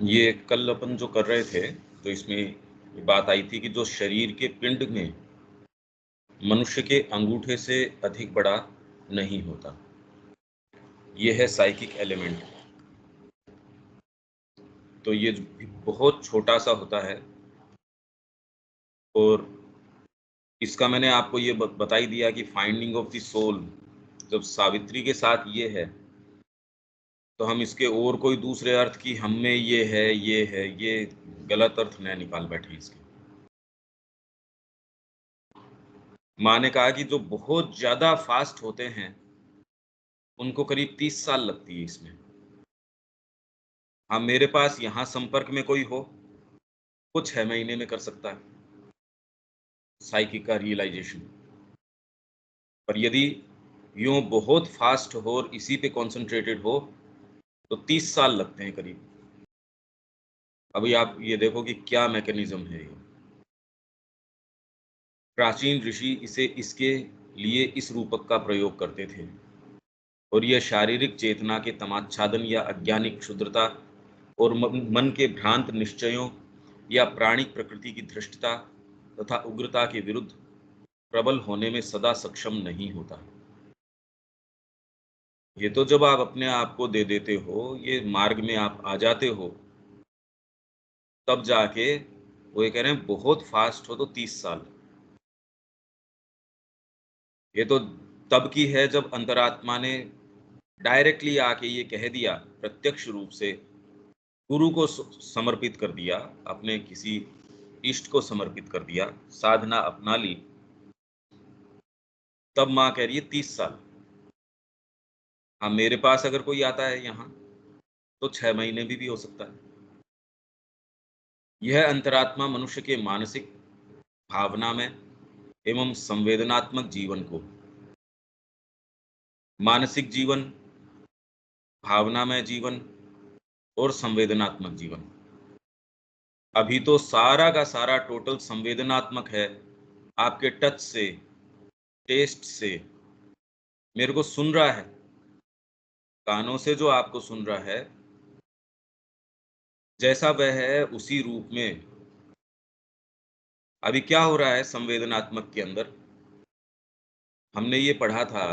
ये कल अपन जो कर रहे थे, तो इसमें ये बात आई थी कि जो शरीर के पिंड में मनुष्य के अंगूठे से अधिक बड़ा नहीं होता। ये है साइकिक एलिमेंट। तो ये बहुत छोटा सा होता है और इसका मैंने आपको ये बता ही दिया कि फाइंडिंग ऑफ द सोल जब सावित्री के साथ ये है, तो हम इसके और कोई दूसरे अर्थ की हम में ये है, ये गलत अर्थ न निकाल बैठे इसके। माँ ने कहा कि जो बहुत ज़्यादा फास्ट होते हैं, उनको करीब 30 साल लगती है इसमें। हाँ, मेरे पास यहाँ संपर्क में कोई हो, वो 6 महीने में कर सकता है, साइकिक का रियलाइज़ेशन। पर यदि यूँ बहुत फास्ट हो और इसी पे कॉन्सन्ट्रेटेड हो, तो 30 साल लगते हैं करीब। अभी आप ये देखो कि क्या मैकेनिज़्म है ये। प्राचीन ऋषि इसे इसके लिए इस रूपक का प्रयोग करते थे और यह शारीरिक चेतना के तमाच्छादन या अज्ञानिक क्षुद्रता और मन के भ्रांत निश्चयों या प्राणिक प्रकृति की धृष्टता तथा उग्रता के विरुद्ध प्रबल होने में सदा सक्षम नहीं होता। ये तो जब आप अपने आप को दे देते हो, ये मार्ग में आप आ जाते हो, तब जाके वो ये कह रहे हैं बहुत फास्ट हो तो 30 साल। ये तो तब की है जब अंतरात्मा ने डायरेक्टली आके ये कह दिया, प्रत्यक्ष रूप से गुरु को समर्पित कर दिया, अपने किसी इष्ट को समर्पित कर दिया, साधना अपना ली, तब माँ कह रही है 30 साल। हाँ, मेरे पास अगर कोई आता है यहाँ, तो 6 महीने भी हो सकता है। यह अंतरात्मा मनुष्य के मानसिक, भावनामय एवं संवेदनात्मक जीवन को, मानसिक जीवन, भावनामय जीवन और संवेदनात्मक जीवन, अभी तो सारा का सारा टोटल संवेदनात्मक है, आपके टच से, टेस्ट से, मेरे को सुन रहा है, कानों से जो आपको सुन रहा है, जैसा वह है उसी रूप में। अभी क्या हो रहा है संवेदनात्मक के अंदर? हमने ये पढ़ा था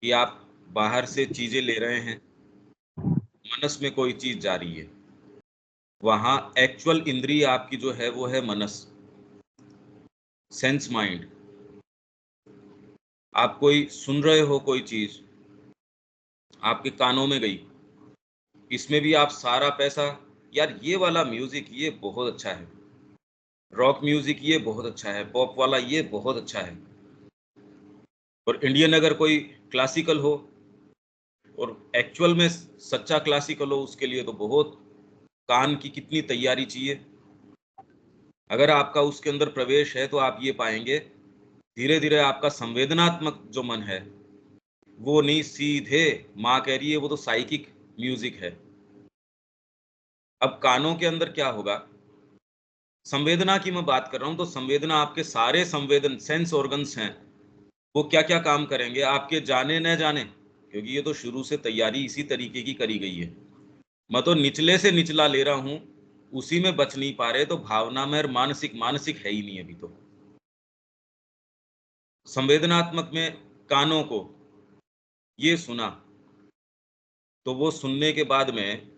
कि आप बाहर से चीजें ले रहे हैं, मनस में कोई चीज जा रही है, वहां एक्चुअल इंद्रिय आपकी जो है वो है मनस, सेंस माइंड। आप कोई सुन रहे हो कोई चीज, आपके कानों में गई, इसमें भी आप सारा पैसा, यार ये वाला म्यूजिक ये बहुत अच्छा है, रॉक म्यूजिक ये बहुत अच्छा है, पॉप वाला ये बहुत अच्छा है, और इंडियन अगर कोई क्लासिकल हो और एक्चुअल में सच्चा क्लासिकल हो, उसके लिए तो बहुत कान की कितनी तैयारी चाहिए। अगर आपका उसके अंदर प्रवेश है तो आप ये पाएंगे धीरे धीरे आपका संवेदनात्मक जो मन है वो नहीं, सीधे माँ कह रही है वो तो साइकिक म्यूजिक है। अब कानों के अंदर क्या होगा, संवेदना की मैं बात कर रहा हूं, तो संवेदना आपके सारे संवेदन सेंस ऑर्गन्स हैं, वो क्या क्या काम करेंगे आपके जाने न जाने, क्योंकि ये तो शुरू से तैयारी इसी तरीके की करी गई है। मैं तो निचले से निचला ले रहा हूं, उसी में बच नहीं पा रहे, तो भावना में और मानसिक मानसिक है ही नहीं अभी तो। संवेदनात्मक में कानों को ये सुना, तो वो सुनने के बाद में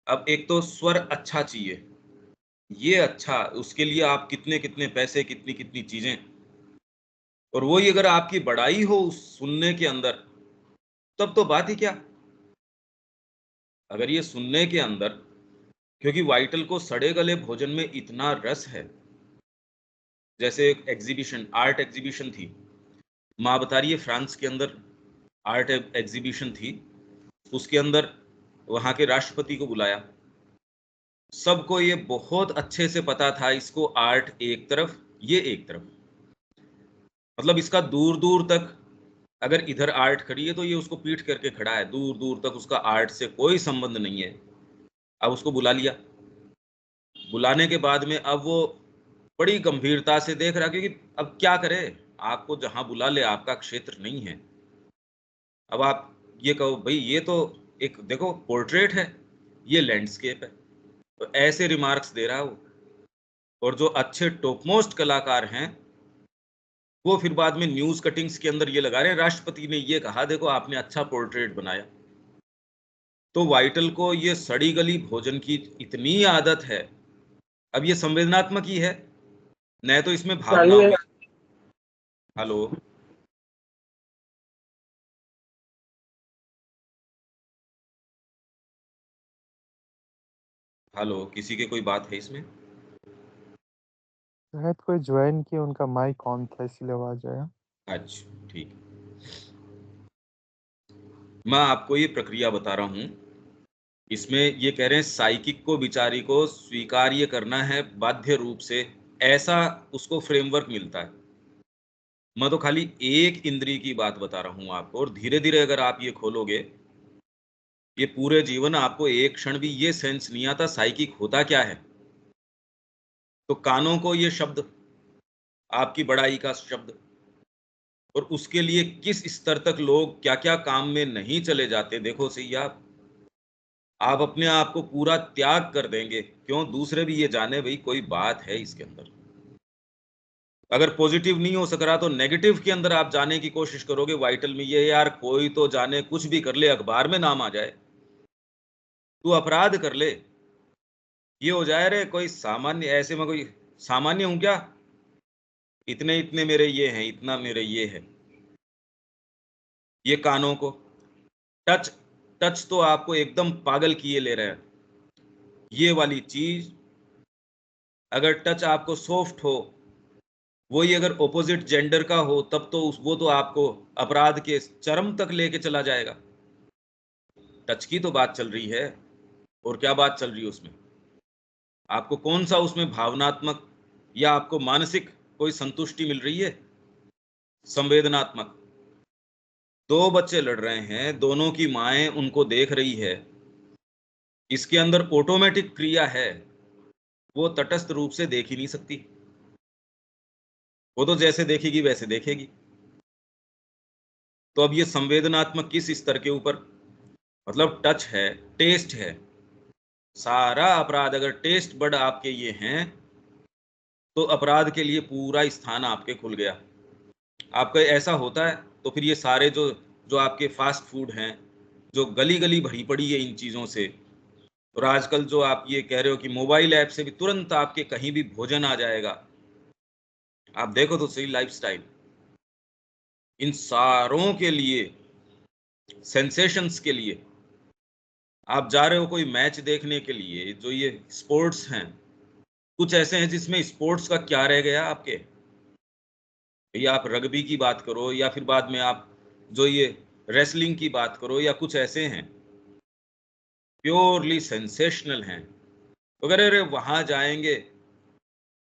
अब एक तो स्वर अच्छा चाहिए, ये अच्छा, उसके लिए आप कितने कितने पैसे, कितनी कितनी चीजें, और वही अगर आपकी बड़ाई हो उस सुनने के अंदर, तब तो बात ही क्या। अगर ये सुनने के अंदर, क्योंकि वाइटल को सड़े गले भोजन में इतना रस है, जैसे एक एग्जीबिशन, आर्ट एग्जीबिशन थी, माँ बता रही है फ्रांस के अंदर आर्ट एग्जीबिशन थी, उसके अंदर वहां के राष्ट्रपति को बुलाया, सबको ये बहुत अच्छे से पता था, इसको आर्ट एक तरफ, ये एक तरफ, मतलब इसका दूर दूर तक, अगर इधर आर्ट खड़ी है तो ये उसको पीठ करके खड़ा है, दूर दूर तक उसका आर्ट से कोई संबंध नहीं है। अब उसको बुला लिया, बुलाने के बाद में अब वो बड़ी गंभीरता से देख रहा, क्योंकि अब क्या करे, आपको जहां बुला ले आपका क्षेत्र नहीं है। अब आप ये कहो भाई ये तो एक देखो पोर्ट्रेट है, ये लैंडस्केप है। तो ऐसे रिमार्क्स दे रहा है वो। और जो अच्छे टॉप मोस्ट कलाकार हैं, वो फिर बाद में न्यूज कटिंग्स के अंदर ये लगा रहे हैं, राष्ट्रपति ने ये कहा, देखो आपने अच्छा पोर्ट्रेट बनाया। तो वाइटल को ये सड़ी गली भोजन की इतनी आदत है। अब ये संवेदनात्मक ही है, न तो इसमें भावनाओं चाहिए। की। हेलो, हेलो, किसी के कोई बात है इसमें? शायद कोई ज्वाइन किया, उनका माइक ऑन था इसलिए आवाज आया। अच्छा, ठीक। मैं आपको ये प्रक्रिया बता रहा हूं। इसमें ये कह रहे हैं साइकिक को, बिचारी को स्वीकार्य करना है बाध्य रूप से, ऐसा उसको फ्रेमवर्क मिलता है। मैं तो खाली एक इंद्री की बात बता रहा हूं आपको, और धीरे धीरे अगर आप ये खोलोगे, ये पूरे जीवन आपको एक क्षण भी ये सेंस नहीं आता साइकिक होता क्या है। तो कानों को ये शब्द, आपकी बड़ाई का शब्द, और उसके लिए किस स्तर तक लोग क्या क्या काम में नहीं चले जाते, देखो सही। आप अपने आप को पूरा त्याग कर देंगे, क्यों? दूसरे भी ये जाने भाई कोई बात है इसके अंदर। अगर पॉजिटिव नहीं हो सक रहा तो नेगेटिव के अंदर आप जाने की कोशिश करोगे। वाइटल में ये, यार कोई तो जाने, कुछ भी कर ले, अखबार में नाम आ जाए, तू अपराध कर ले, ये हो जाए, रे कोई सामान्य, ऐसे में कोई सामान्य हूं क्या? इतने इतने मेरे ये हैं, इतना मेरे ये है। ये कानों को टच, टच तो आपको एकदम पागल किए ले रहे हैं। ये वाली चीज, अगर टच आपको सॉफ्ट हो, वही अगर ऑपोजिट जेंडर का हो, तब तो वो तो आपको अपराध के चरम तक लेके चला जाएगा। टच की तो बात चल रही है, और क्या बात चल रही है उसमें? आपको कौन सा उसमें भावनात्मक या आपको मानसिक कोई संतुष्टि मिल रही है? संवेदनात्मक। दो बच्चे लड़ रहे हैं, दोनों की माएं उनको देख रही है, इसके अंदर ऑटोमेटिक क्रिया है, वो तटस्थ रूप से देख ही नहीं सकती। वो तो जैसे देखेगी वैसे देखेगी। तो अब ये संवेदनात्मक किस स्तर के ऊपर? मतलब टच है, टेस्ट है। सारा अपराध अगर टेस्ट बड आपके ये हैं, तो अपराध के लिए पूरा स्थान आपके खुल गया। आपका ऐसा होता है तो फिर ये सारे जो जो आपके फास्ट फूड हैं, जो गली गली भरी पड़ी है इन चीज़ों से, और आजकल जो आप ये कह रहे हो कि मोबाइल ऐप से भी तुरंत आपके कहीं भी भोजन आ जाएगा, आप देखो तो सही लाइफस्टाइल। इन सारों के लिए, सेंसेशंस के लिए, आप जा रहे हो कोई मैच देखने के लिए, जो ये स्पोर्ट्स हैं, कुछ ऐसे हैं जिसमें स्पोर्ट्स का क्या रह गया आपके? या आप रग्बी की बात करो, या फिर बाद में आप जो ये रेसलिंग की बात करो, या कुछ ऐसे हैं प्योरली सेंसेशनल हैं। तो अगर अरे वहां जाएंगे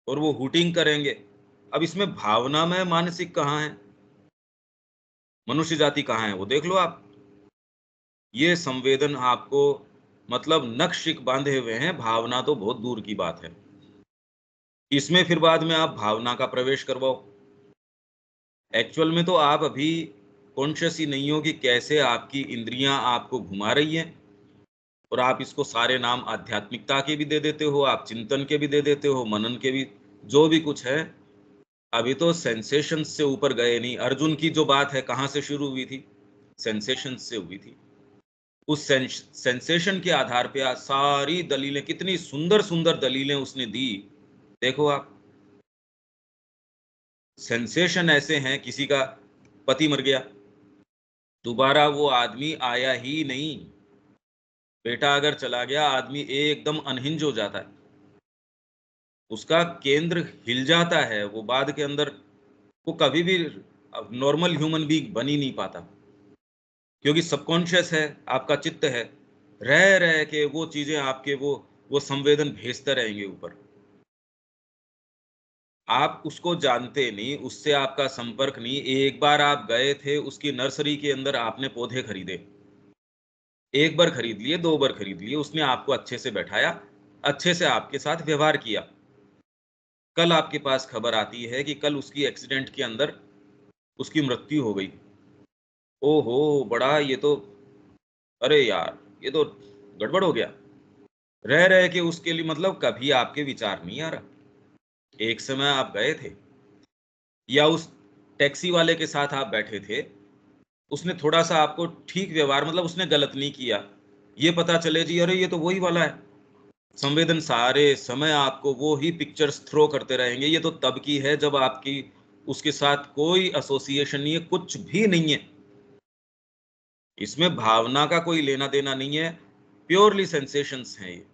और वो हुटिंग करेंगे, अब इसमें भावना में मानसिक कहाँ है? मनुष्य जाति कहाँ है? वो देख लो आप। ये संवेदन आपको, मतलब नक्शिक बांधे हुए हैं, भावना तो बहुत दूर की बात है। इसमें फिर बाद में आप भावना का प्रवेश करवाओ। एक्चुअल में तो आप अभी कॉन्शियस ही नहीं हो कि कैसे आपकी इंद्रियां आपको घुमा रही हैं, और आप इसको सारे नाम आध्यात्मिकता के भी दे देते हो, आप चिंतन के भी दे देते हो, मनन के भी, जो भी कुछ है। अभी तो सेंसेशन से ऊपर गए नहीं। अर्जुन की जो बात है कहाँ से शुरू हुई थी? सेंसेशन से हुई थी। उस सेंसेशन के आधार पे आज सारी दलीलें, कितनी सुंदर सुंदर दलीलें उसने दी, देखो आप। सेंसेशन ऐसे हैं, किसी का पति मर गया, दोबारा वो आदमी आया ही नहीं। बेटा अगर चला गया, आदमी एकदम अनहिंज हो जाता है, उसका केंद्र हिल जाता है, वो बाद के अंदर वो कभी भी नॉर्मल ह्यूमन बीइंग बन ही नहीं पाता, क्योंकि सबकॉन्शियस है, आपका चित्त है, रह रह के वो चीजें आपके वो संवेदन भेजते रहेंगे ऊपर। आप उसको जानते नहीं, उससे आपका संपर्क नहीं। एक बार आप गए थे उसकी नर्सरी के अंदर, आपने पौधे खरीदे, एक बार खरीद लिए, दो बार खरीद लिए, उसने आपको अच्छे से बैठाया, अच्छे से आपके साथ व्यवहार किया। कल आपके पास खबर आती है कि कल उसकी एक्सीडेंट के अंदर उसकी मृत्यु हो गई। ओहो, बड़ा ये तो, अरे यार ये तो गड़बड़ हो गया। रह रह के उसके लिए मतलब कभी आपके विचार नहीं आ रहा। एक समय आप गए थे या उस टैक्सी वाले के साथ आप बैठे थे, उसने थोड़ा-सा आपको ठीक व्यवहार मतलब उसने गलत नहीं किया। ये पता चले जी अरे ये तो वही वाला है। संवेदन सारे समय आपको वो ही पिक्चर्स थ्रो करते रहेंगे। ये तो तब की है जब आपकी उसके साथ कोई एसोसिएशन नहीं है, कुछ भी नहीं है। इसमें भावना का कोई लेना-देना नहीं है, प्योरली सेंसेशंस हैं ये।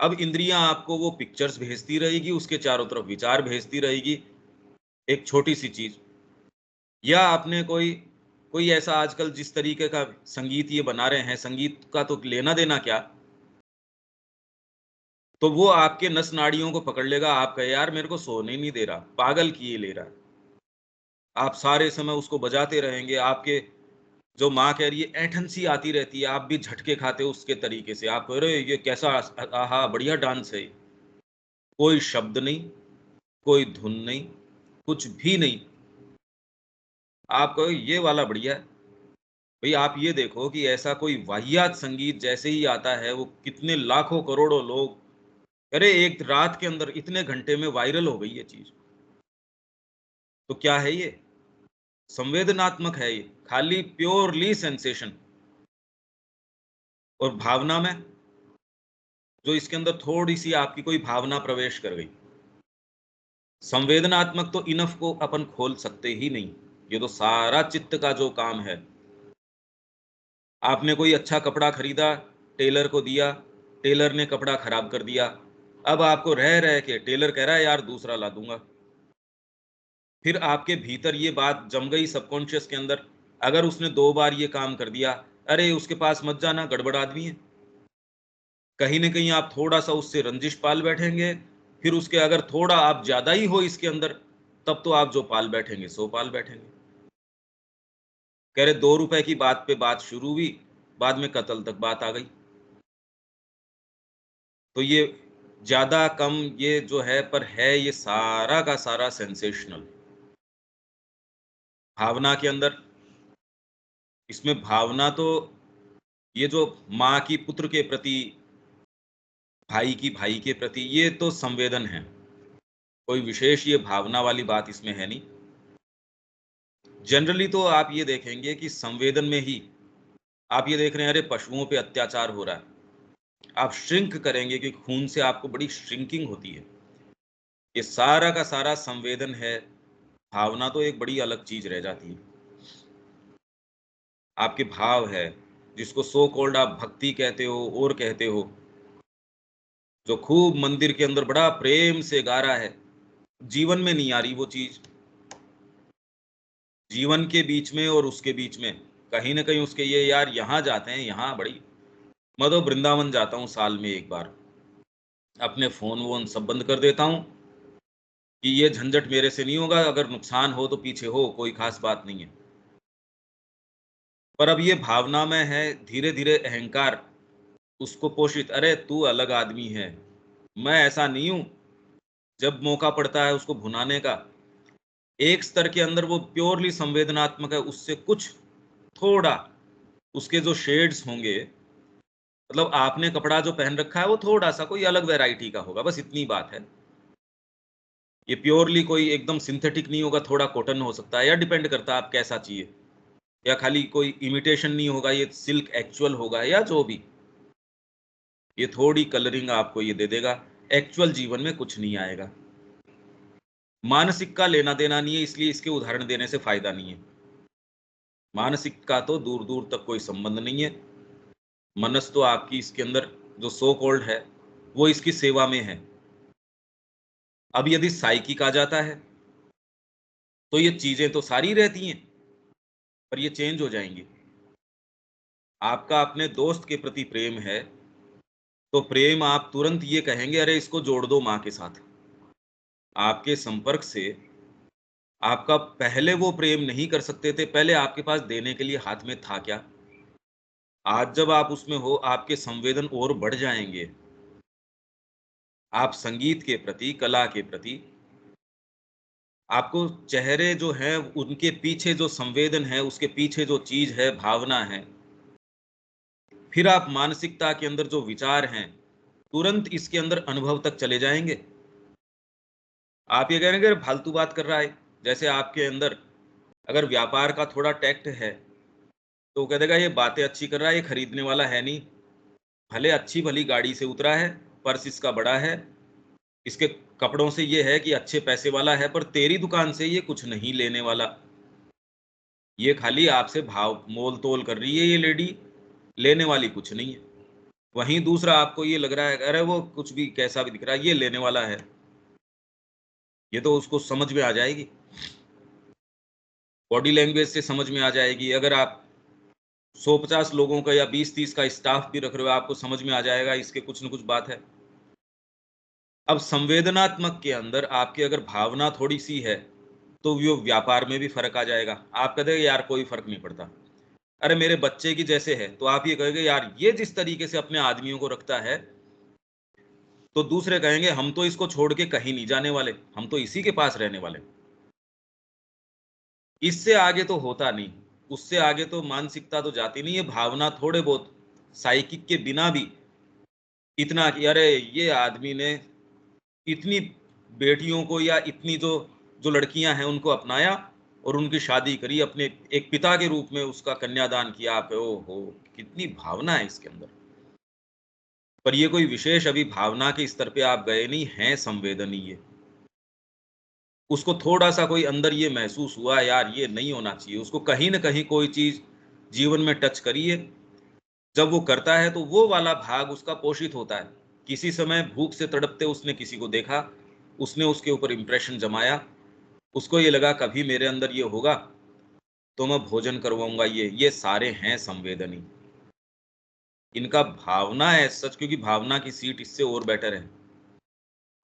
अब इंद्रियाँ आपको वो पिक्चर्स भेजती रहेगी, उसके चारों तरफ विचार भेजती रहेगी, एक छोटी-सी चीज़। या आपने कोई कोई ऐसा आजकल जिस तरीके का संगीत ये बना रहे हैं, संगीत का तो लेना-देना क्या, तो वो आपके नस नाड़ियों को पकड़ लेगा, आप कहे यार मेरे को सोने ही नहीं दे रहा, पागल किए ले रहा है। आप सारे समय उसको बजाते रहेंगे, आपके जो माँ कह रही है ऐंठन-सी आती रहती है, आप भी झटके खाते हो उसके तरीके से। आप कह रहे हो ये कैसा आहा! बढ़िया डांस है ये। कोई शब्द नहीं, कोई धुन नहीं, कुछ भी नहीं। आप कहो ये वाला बढ़िया है। भई आप ये देखो कि ऐसा कोई वाहियात संगीत जैसे ही आता है, वो कितने लाखों करोड़ों लोग अरे! एक रात के अंदर इतने घंटे में वायरल हो गई ये चीज़। तो क्या है ये? संवेदनात्मक है ये, खाली प्योरली सेंसेशन और भावना में जो इसके अंदर थोड़ी-सी आपकी कोई भावना प्रवेश कर गई। संवेदनात्मक तो इनफ को अपन खोल सकते ही नहीं। ये तो सारा चित्त का जो काम है। आपने कोई अच्छा कपड़ा खरीदा, टेलर को दिया, टेलर ने कपड़ा खराब कर दिया। अब आपको रह रह के टेलर कह रहा है यार दूसरा ला दूँगा। फिर आपके भीतर ये बात जम गई सबकॉन्शियस के अंदर, अगर उसने 2 बार ये काम कर दिया, अरे उसके पास मत जाना गड़बड़ आदमी है। कहीं न कहीं आप थोड़ा-सा उससे रंजिश पाल बैठेंगे, फिर उसके अगर थोड़ा आप ज़्यादा ही हो इसके अंदर, तब तो आप जो पाल बैठेंगे, सो पाल बैठेंगे। कह रहे ₹2 की बात पे बात शुरू हुई, बाद में कत्ल तक बात आ गई। तो ये ज़्यादा कम ये जो है पर है ये सारा का सारा सेंसेशनल। भावना के अंदर इसमें भावना तो ये जो माँ की पुत्र के प्रति, भाई की भाई के प्रति, ये तो संवेदन है। कोई विशेष ये भावना वाली बात इसमें है नहीं। जनरली तो आप ये देखेंगे कि संवेदन में ही आप ये देख रहे हैं अरे पशुओं पे अत्याचार हो रहा है। आप श्रिंक करेंगे कि खून से आपको बड़ी श्रिंकिंग होती है। ये सारा का सारा संवेदन है, भावना तो एक बड़ी अलग चीज़ रह जाती है। आपके भाव है, जिसको सो कॉल्ड आप भक्ति कहते हो और कहते हो, जो खूब मंदिर के अंदर बड़ा प्रेम से गा रहा है, जीवन में नहीं आ रही वो चीज़। जीवन के बीच में और उसके बीच में, कहीं न कहीं उसके ये यार यहाँ जाते हैं, यहाँ बड़ी मैं तो वृंदावन जाता हूँ साल में 1 बार। अपने फ़ोन-वोन सब बंद कर देता हूँ कि ये झंझट मेरे से नहीं होगा, अगर नुकसान हो तो पीछे हो, कोई ख़ास बात नहीं है। पर अब ये भावना में है, धीरे-धीरे अहंकार उसको पोषित, अरे तू अलग आदमी है, मैं ऐसा नहीं हूँ। जब मौका पड़ता है उसको भुनाने का, एक स्तर के अंदर वो प्योरली संवेदनात्मक है, उससे कुछ थोड़ा उसके जो शेड्स होंगे, मतलब आपने कपड़ा जो पहन रखा है वो थोड़ा-सा कोई अलग वैरायटी का होगा, बस इतनी बात है। ये प्योरली कोई एकदम सिंथेटिक नहीं होगा, थोड़ा कॉटन हो सकता है या डिपेंड करता है आप कैसा चाहिए। या खाली कोई इमिटेशन नहीं होगा, ये सिल्क एक्चुअल होगा या जो भी। ये थोड़ी कलरिंग आपको ये दे देगा, एक्चुअल जीवन में कुछ नहीं आएगा। मानसिक का लेना-देना नहीं है, इसलिए इसके उदाहरण देने से फ़ायदा नहीं है। मानसिक का तो दूर-दूर तक कोई संबंध नहीं है। मनस तो आपकी इसके अंदर जो सो कॉल्ड है, वो इसकी सेवा में है। अब यदि साइकिक आ जाता है, तो ये चीज़ें तो सारी रहती हैं, पर ये चेंज हो जाएँगी। आपका अपने दोस्त के प्रति प्रेम है, तो प्रेम आप तुरंत ये कहेंगे, "अरे! इसको जोड़ दो माँ के साथ।" आपके संपर्क से आपका पहले वो प्रेम नहीं कर सकते थे, पहले आपके पास देने के लिए हाथ में था क्या? आज जब आप उसमें हो, आपके संवेदन और बढ़ जाएँगे। आप संगीत के प्रति, कला के प्रति, आपको चेहरे जो हैं, उनके पीछे जो संवेदन है, उसके पीछे जो चीज़ है, भावना है, फिर आप मानसिकता के अंदर जो विचार हैं तुरंत इसके अंदर अनुभव तक चले जाएंगे। आप ये कह रहे हैं कि फालतू बात कर रहा है। जैसे आपके अंदर अगर व्यापार का थोड़ा टैक्ट है तो कह देगा ये बातें अच्छी कर रहा है, ये खरीदने वाला है नहीं। भले अच्छी भली गाड़ी से उतरा है, पर्स इसका बड़ा है, इसके कपड़ों से ये है कि अच्छे पैसे वाला है, पर तेरी दुकान से ये कुछ नहीं लेने वाला। ये खाली आपसे भाव मोल तोल कर रही है ये लेडी, लेने वाली कुछ नहीं है। वहीं दूसरा आपको ये लग रहा है अरे वो कुछ भी कैसा भी दिख रहा है ये लेने वाला है। ये तो उसको समझ में आ जाएगी, बॉडी लैंग्वेज से समझ में आ जाएगी। अगर आप 150 लोगों का या 20-30 का स्टाफ भी रख रहे हो, आपको समझ में आ जाएगा इसके कुछ न कुछ बात है। अब संवेदनात्मक के अंदर आपकी अगर भावना थोड़ी सी है तो वो व्यापार में भी फर्क आ जाएगा। आप कहते हैं यार कोई फर्क नहीं पड़ता, अरे मेरे बच्चे की जैसे है, तो आप ये कहेंगे यार ये जिस तरीके से अपने आदमियों को रखता है, तो दूसरे कहेंगे हम तो इसको छोड़ के कहीं नहीं जाने वाले, हम तो इसी के पास रहने वाले। इससे आगे तो होता नहीं, उससे आगे तो मानसिकता तो जाती नहीं है। भावना थोड़े बहुत साइकिक के बिना भी इतना कि अरे ये आदमी ने इतनी बेटियों को या इतनी जो जो लड़कियां हैं उनको अपनाया और उनकी शादी करी, अपने एक पिता के रूप में उसका कन्यादान किया। आप ओहो, कितनी भावना है इसके अंदर। पर ये कोई विशेष अभी भावना के स्तर पे आप गए नहीं हैं, संवेदनीय। उसको थोड़ा-सा कोई अंदर ये महसूस हुआ यार ये नहीं होना चाहिए, उसको कहीं न कहीं कोई चीज़ जीवन में टच करी है। जब वो करता है तो वो वाला भाग उसका पोषित होता है। किसी समय भूख से तड़पते उसने किसी को देखा, उसने उसके ऊपर इम्प्रेशन जमाया, उसको ये लगा कभी मेरे अंदर ये होगा तो मैं भोजन करवाऊँगा ये सारे हैं संवेदनी। इनका भावना है सच, क्योंकि भावना की सीट इससे और बेटर है।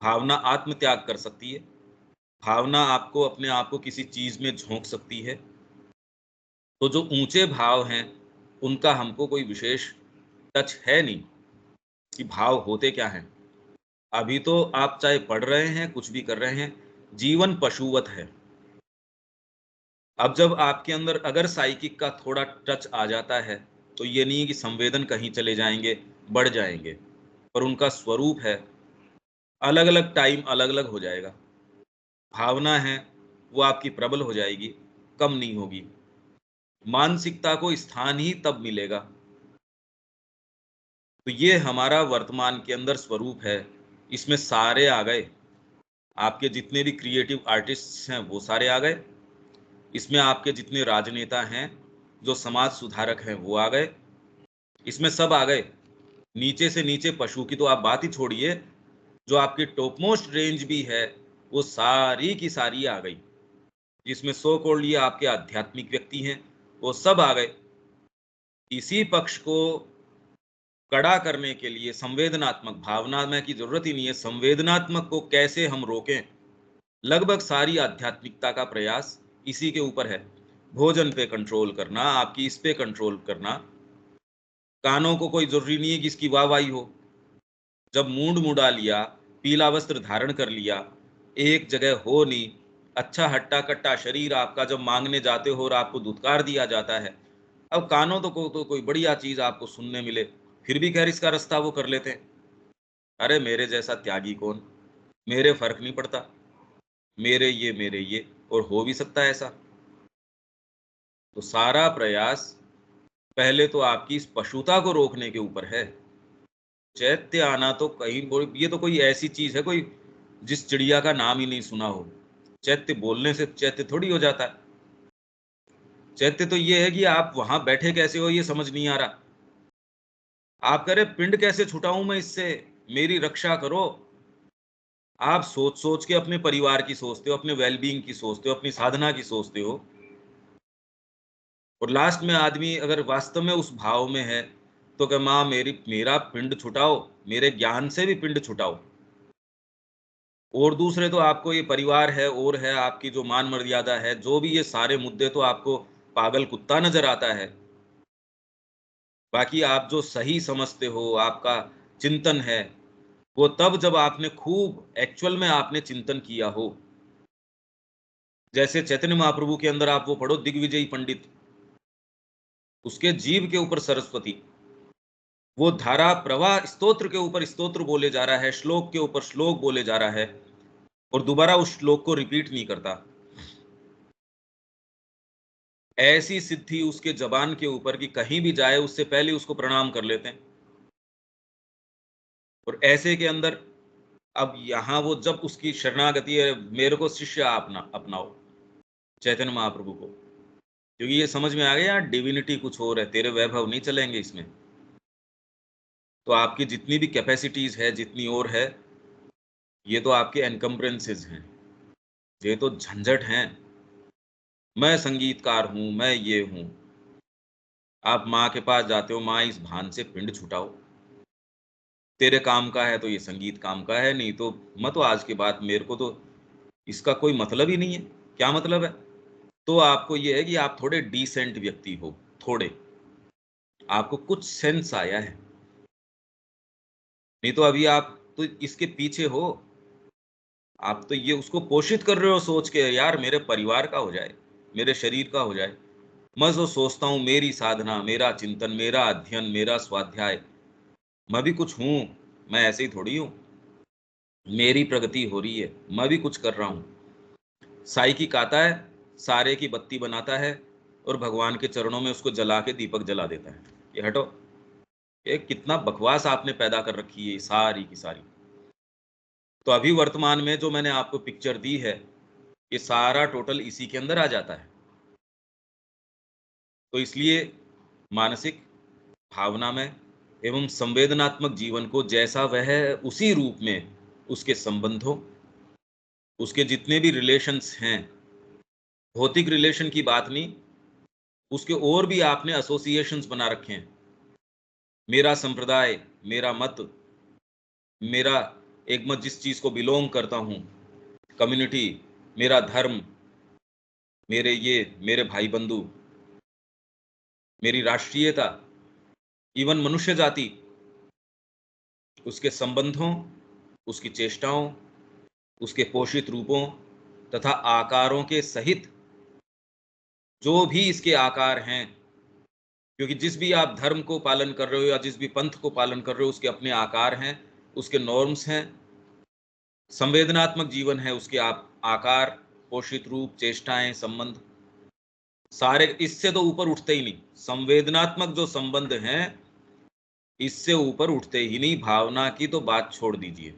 भावना आत्मत्याग कर सकती है, भावना आपको अपने आप को किसी चीज़ में झोंक सकती है। तो जो ऊँचे भाव हैं, उनका हमको कोई विशेष टच है नहीं कि भाव होते क्या हैं। अभी तो आप चाहे पढ़ रहे हैं, कुछ भी कर रहे हैं, जीवन पशुवत है। अब जब आपके अंदर अगर साइकिक का थोड़ा टच आ जाता है, तो ये नहीं है कि संवेदन कहीं चले जाएँगे, बढ़ जाएँगे, पर उनका स्वरूप है, अलग-अलग टाइम अलग-अलग हो जाएगा। भावना है, वो आपकी प्रबल हो जाएगी, कम नहीं होगी। मानसिकता को स्थान ही तब मिलेगा। तो ये हमारा वर्तमान के अंदर स्वरूप है, इसमें सारे आ गए। आपके जितने भी क्रिएटिव आर्टिस्ट्स हैं, वो सारे आ गए। इसमें आपके जितने राजनेता हैं, जो समाज सुधारक हैं, वो आ गए। इसमें सब आ गए। नीचे से नीचे पशु की तो आप बात ही छोड़िए, जो आपकी टॉप मोस्ट रेंज भी है, वो सारी की सारी आ गई। जिसमें सो कॉल्ड ये आपके आध्यात्मिक व्यक्ति हैं, वो सब आ गए। इसी पक्ष को कड़ा करने के लिए संवेदनात्मक, भावना में की ज़रूरत ही नहीं है, संवेदनात्मक को कैसे हम रोकें? लगभग सारी आध्यात्मिकता का प्रयास इसी के ऊपर है। भोजन पे कंट्रोल करना, आपकी इस पे कंट्रोल करना। कानों को कोई ज़रूरी नहीं है कि इसकी वाहवाही हो। जब मूंड मुड़ा लिया, पीला वस्त्र धारण कर लिया, एक जगह हो नहीं, अच्छा हट्टा-कट्टा शरीर आपका जब माँगने जाते हो और आपको धुतकार दिया जाता है। अब कानों तो को तो कोई बढ़िया चीज़ आपको सुनने मिले, फिर भी खैर इसका रास्ता वो कर लेते हैं। अरे मेरे जैसा त्यागी कौन? मेरे फ़र्क नहीं पड़ता। मेरे ये और हो भी सकता है ऐसा। तो सारा प्रयास पहले तो आपकी इस पशुता को रोकने के ऊपर है। चैत्य आना तो कहीं ये तो कोई ऐसी चीज़ है, कोई जिस चिड़िया का नाम ही नहीं सुना हो। चैत्य बोलने से चैत्य थोड़ी हो जाता है। चैत्य तो ये है कि आप वहाँ बैठे कैसे हो ये समझ नहीं आ रहा। आप कह रहे पिंड कैसे छुटाऊँ मैं इससे? मेरी रक्षा करो। आप सोच-सोच के अपने परिवार की सोचते हो, अपने वेल-बीइंग की सोचते हो, अपनी साधना की सोचते हो, और लास्ट में आदमी अगर वास्तव में उस भाव में है, तो कि माँ मेरा पिंड छुटाओ, मेरे ज्ञान से भी पिंड छुटाओ। और दूसरे तो आपको ये परिवार है और है, आपकी जो मान-मर्यादा है, जो भी ये सारे मुद्दे तो आपको पागल कुत्ता नज़र आता है। बाकी आप जो सही समझते हो, आपका चिंतन है, वो तब जब आपने खूब एक्चुअल में आपने चिंतन किया हो। जैसे चैतन्य महाप्रभु के अंदर आप वो पढ़ो दिग्विजयी पंडित, उसके जीव के ऊपर सरस्वती। वो धारा प्रवाह स्तोत्र के ऊपर स्तोत्र बोले जा रहा है, श्लोक के ऊपर श्लोक बोले जा रहा है और दोबारा उस श्लोक को रिपीट नहीं करता। ऐसी सिद्धि उसके जबान के ऊपर कि कहीं भी जाए उससे पहले उसको प्रणाम कर लेते हैं। और ऐसे के अंदर अब यहाँ वो जब उसकी शरणागति है, मेरे को शिष्य अपनाओ चैतन्य महाप्रभु को, क्योंकि ये समझ में आ गया यार डिविनिटी कुछ और है, तेरे वैभव नहीं चलेंगे इसमें। तो आपकी जितनी भी कैपेसिटीज है, जितनी और है, ये तो आपके एनकम्ब्रेंसेस हैं, ये तो झंझट हैं। मैं संगीतकार हूं, मैं ये हूं। आप माँ के पास जाते हो, माँ इस भान से पिंड छुटाओ, तेरे काम का है तो ये संगीत काम का है, नहीं तो मत। तो आज के बाद मेरे को तो इसका कोई मतलब ही नहीं है। क्या मतलब है? तो आपको ये है कि आप थोड़े डिसेंट व्यक्ति हो, थोड़े आपको कुछ सेंस आया है, नहीं तो अभी आप तो इसके पीछे हो। आप तो ये उसको पोषित कर रहे हो सोच के यार मेरे परिवार का हो जाए, मेरे शरीर का हो जाए। मैं तो सोचता हूँ मेरी साधना, मेरा चिंतन, मेरा अध्ययन, मेरा स्वाध्याय, मैं भी कुछ हूँ। मैं ऐसे ही थोड़ी हूँ, मेरी प्रगति हो रही है, मैं भी कुछ कर रहा हूँ। साई की काता है, सारे की बत्ती बनाता है और भगवान के चरणों में उसको जला के दीपक जला देता है। ये हटो, ये कितना बकवास आपने पैदा कर रखी है सारी की सारी। तो अभी वर्तमान में जो मैंने आपको पिक्चर दी है, ये सारा टोटल इसी के अंदर आ जाता है। तो इसलिए मानसिक, भावनामय एवं संवेदनात्मक जीवन को जैसा वह है उसी रूप में उसके संबंधों, उसके जितने भी रिलेशंस हैं, भौतिक रिलेशन की बात नहीं, उसके और भी आपने एसोसिएशंस बना रखे हैं। मेरा संप्रदाय, मेरा मत, मेरा एक मत जिस चीज को बिलोंग करता हूं, कम्युनिटी, मेरा धर्म, मेरे ये, मेरे भाई बंधु, मेरी राष्ट्रीयता, इवन मनुष्य जाति, उसके संबंधों, उसकी चेष्टाओं, उसके पोषित रूपों तथा आकारों के सहित जो भी इसके आकार हैं, क्योंकि जिस भी आप धर्म को पालन कर रहे हो या जिस भी पंथ को पालन कर रहे हो, उसके अपने आकार हैं, उसके नॉर्म्स हैं। संवेदनात्मक जीवन है, उसके आप आकार, पोषित रूप, चेष्टाएं, संबंध सारे इससे तो ऊपर उठते ही नहीं। संवेदनात्मक जो संबंध हैं इससे ऊपर उठते ही नहीं। भावना की तो बात छोड़ दीजिए।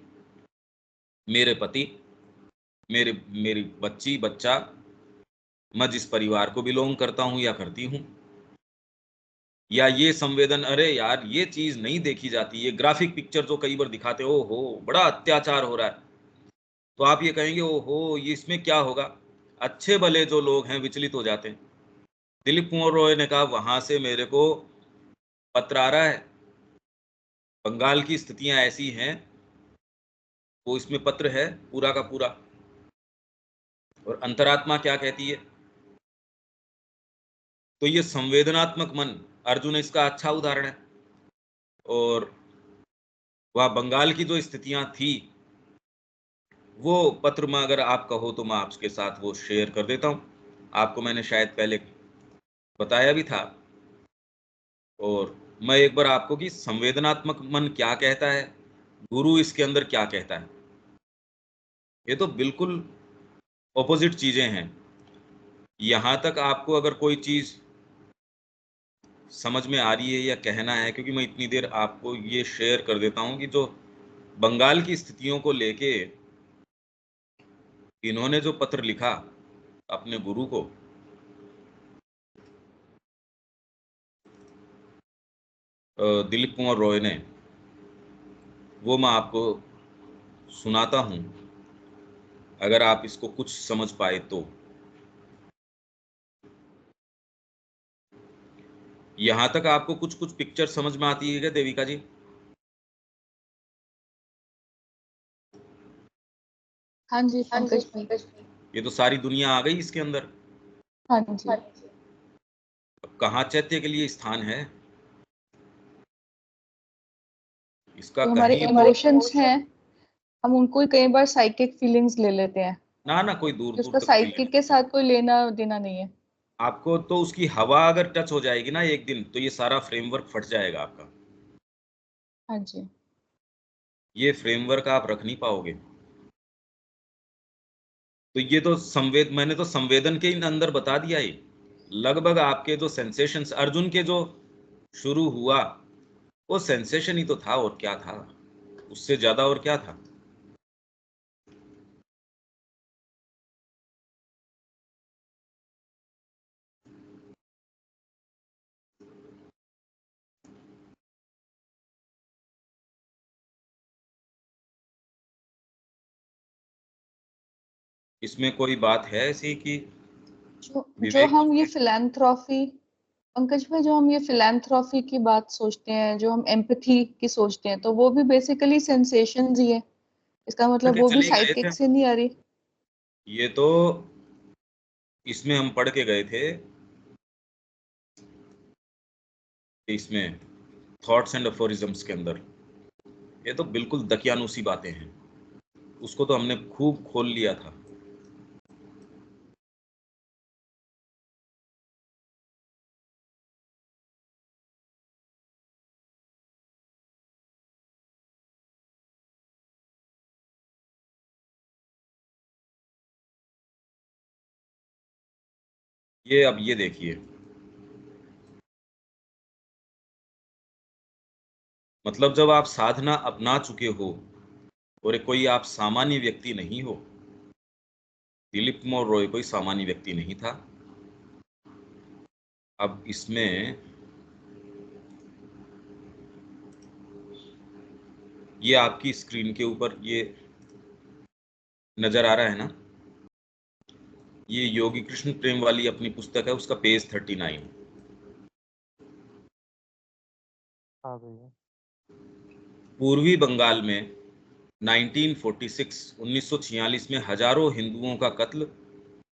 मेरे पति, मेरे मेरी बच्ची, बच्चा, मैं जिस परिवार को बिलोंग करता हूं या करती हूं, या ये संवेदन, अरे यार ये चीज नहीं देखी जाती। ये ग्राफिक पिक्चर जो कई बार दिखाते हो, बड़ा अत्याचार हो रहा है, तो आप ये कहेंगे ओहो ये इसमें क्या होगा। अच्छे भले जो लोग हैं विचलित हो जाते हैं। दिलीप कुमार रॉय ने कहा वहां से मेरे को पत्र आ रहा है, बंगाल की स्थितियां ऐसी हैं, वो इसमें पत्र है पूरा का पूरा। और अंतरात्मा क्या कहती है, तो ये संवेदनात्मक मन, अर्जुन इसका अच्छा उदाहरण है। और वह बंगाल की जो स्थितियां थी, वो पत्र में अगर आप कहो तो मैं आपके साथ वो शेयर कर देता हूं। आपको मैंने शायद पहले बताया भी था। और मैं एक बार आपको कि संवेदनात्मक मन क्या कहता है, गुरु इसके अंदर क्या कहता है, ये तो बिल्कुल ऑपोजिट चीजें हैं। यहां तक आपको अगर कोई चीज समझ में आ रही है या कहना है, क्योंकि मैं इतनी देर आपको ये शेयर कर देता हूं कि जो बंगाल की स्थितियों को लेके इन्होंने जो पत्र लिखा अपने गुरु को, दिलीप कुमार रॉय ने, वो मैं आपको सुनाता हूं, अगर आप इसको कुछ समझ पाए तो। यहां तक आपको कुछ कुछ पिक्चर समझ में आती है क्या देविका जी? हाँ जी पंकज भाई। ये तो सारी दुनिया आ गई इसके अंदर। हाँ जी। अब कहाँ चैत्य के लिए स्थान है इसका? तो हमारे कहीं इमोशंस हैं, हम उनको कई बार साइकिक फीलिंग्स ले लेते हैं, ना ना कोई दूर दूर जिसका तक फीलिंग। साइकिक के साथ कोई लेना देना नहीं है। आपको तो उसकी हवा अगर टच हो जाएगी ना एक दिन, तो ये सारा फ्रेमवर्क फट जाएगा आपका। हाँ जी। ये फ्रेमवर्क आप रख नहीं पाओगे। तो ये तो मैंने तो संवेदन के अंदर बता दिया ही। लगभग आपके जो सेंसेशंस अर्जुन के जो शुरू हुआ, वो सेंसेशन ही तो था, और क्या था उससे ज्यादा, और क्या था। इसमें कोई बात है ऐसी कि जो विवेक हम ये फिलैंथ्रॉफी, पंकज भाई, जो हम ये फिलैंथ्रॉफी की बात सोचते हैं, जो हम एम्पैथी की सोचते हैं, तो वो भी बेसिकली सेंसेशंस ही है। इसका मतलब के वो भी चले गए थे। साइकिक से नहीं आ रही। ये तो इसमें हम पढ़ के गए थे, इसमें थॉट्स एंड अफोरिज्म्स के अंदर। ये तो बिल्कुल दकियानूसी बातें हैं, उसको तो हमने खूब खोल लिया था। ये अब ये देखिए, मतलब जब आप साधना अपना चुके हो और कोई आप सामान्य व्यक्ति नहीं हो। दिलीप कुमार रॉय कोई सामान्य व्यक्ति नहीं था। अब इसमें ये आपकी स्क्रीन के ऊपर ये नजर आ रहा है ना, ये योगी कृष्ण प्रेम वाली अपनी पुस्तक है, उसका पेज 39। हाँ भैया। पूर्वी बंगाल में 1946 में हजारों हिंदुओं का कत्ल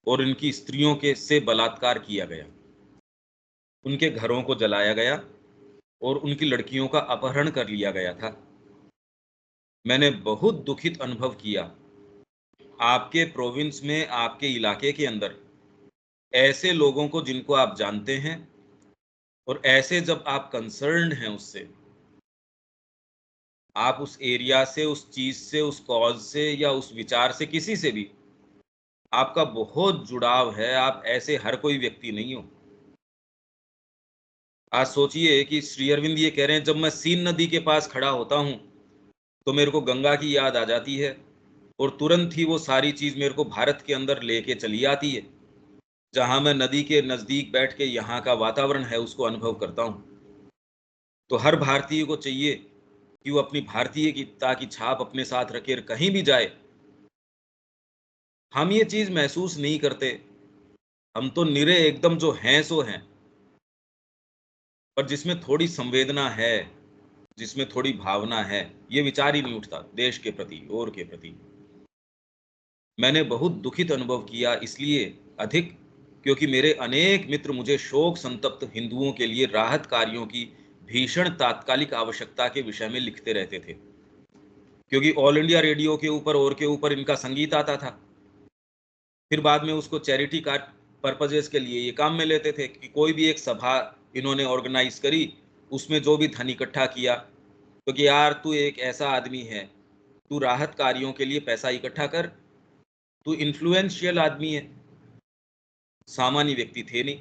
और उनकी स्त्रियों के से बलात्कार किया गया। उनके घरों को जलाया गया और उनकी लड़कियों का अपहरण कर लिया गया था। मैंने बहुत दुखित अनुभव किया। आपके प्रोविंस में, आपके इलाके के अंदर ऐसे लोगों को जिनको आप जानते हैं, और ऐसे जब आप कंसर्न्ड हैं उससे, आप उस एरिया से, उस चीज से, उस कॉज से या उस विचार से, किसी से भी आपका बहुत जुड़ाव है, आप ऐसे हर कोई व्यक्ति नहीं हो। आज सोचिए कि श्री अरविंद ये कह रहे हैं, जब मैं सीन नदी के पास खड़ा होता हूं तो मेरे को गंगा की याद आ जाती है, और तुरंत ही वो सारी चीज मेरे को भारत के अंदर लेके चली आती है, जहां मैं नदी के नजदीक बैठ के यहाँ का वातावरण है उसको अनुभव करता हूँ। तो हर भारतीय को चाहिए कि वो अपनी भारतीयता की छाप अपने साथ रखे, कहीं भी जाए। हम ये चीज महसूस नहीं करते, हम तो निरे एकदम जो हैं सो हैं। पर जिसमें थोड़ी संवेदना है, जिसमें थोड़ी भावना है, ये विचार ही नहीं उठता देश के प्रति और के प्रति। मैंने बहुत दुखित अनुभव किया इसलिए अधिक, क्योंकि मेरे अनेक मित्र मुझे शोक संतप्त हिंदुओं के लिए राहत कार्यों की भीषण तात्कालिक आवश्यकता के विषय में लिखते रहते थे, क्योंकि ऑल इंडिया रेडियो के ऊपर और के ऊपर इनका संगीत आता था। फिर बाद में उसको चैरिटी का पर्पजेस के लिए ये काम में लेते थे कि कोई भी एक सभा इन्होंने ऑर्गेनाइज करी, उसमें जो भी धन इकट्ठा किया, तो कि यार तू एक ऐसा आदमी है, तू राहत कार्यों के लिए पैसा इकट्ठा कर, तू इन्फ्लुएंशियल आदमी है, सामान्य व्यक्ति थे नहीं।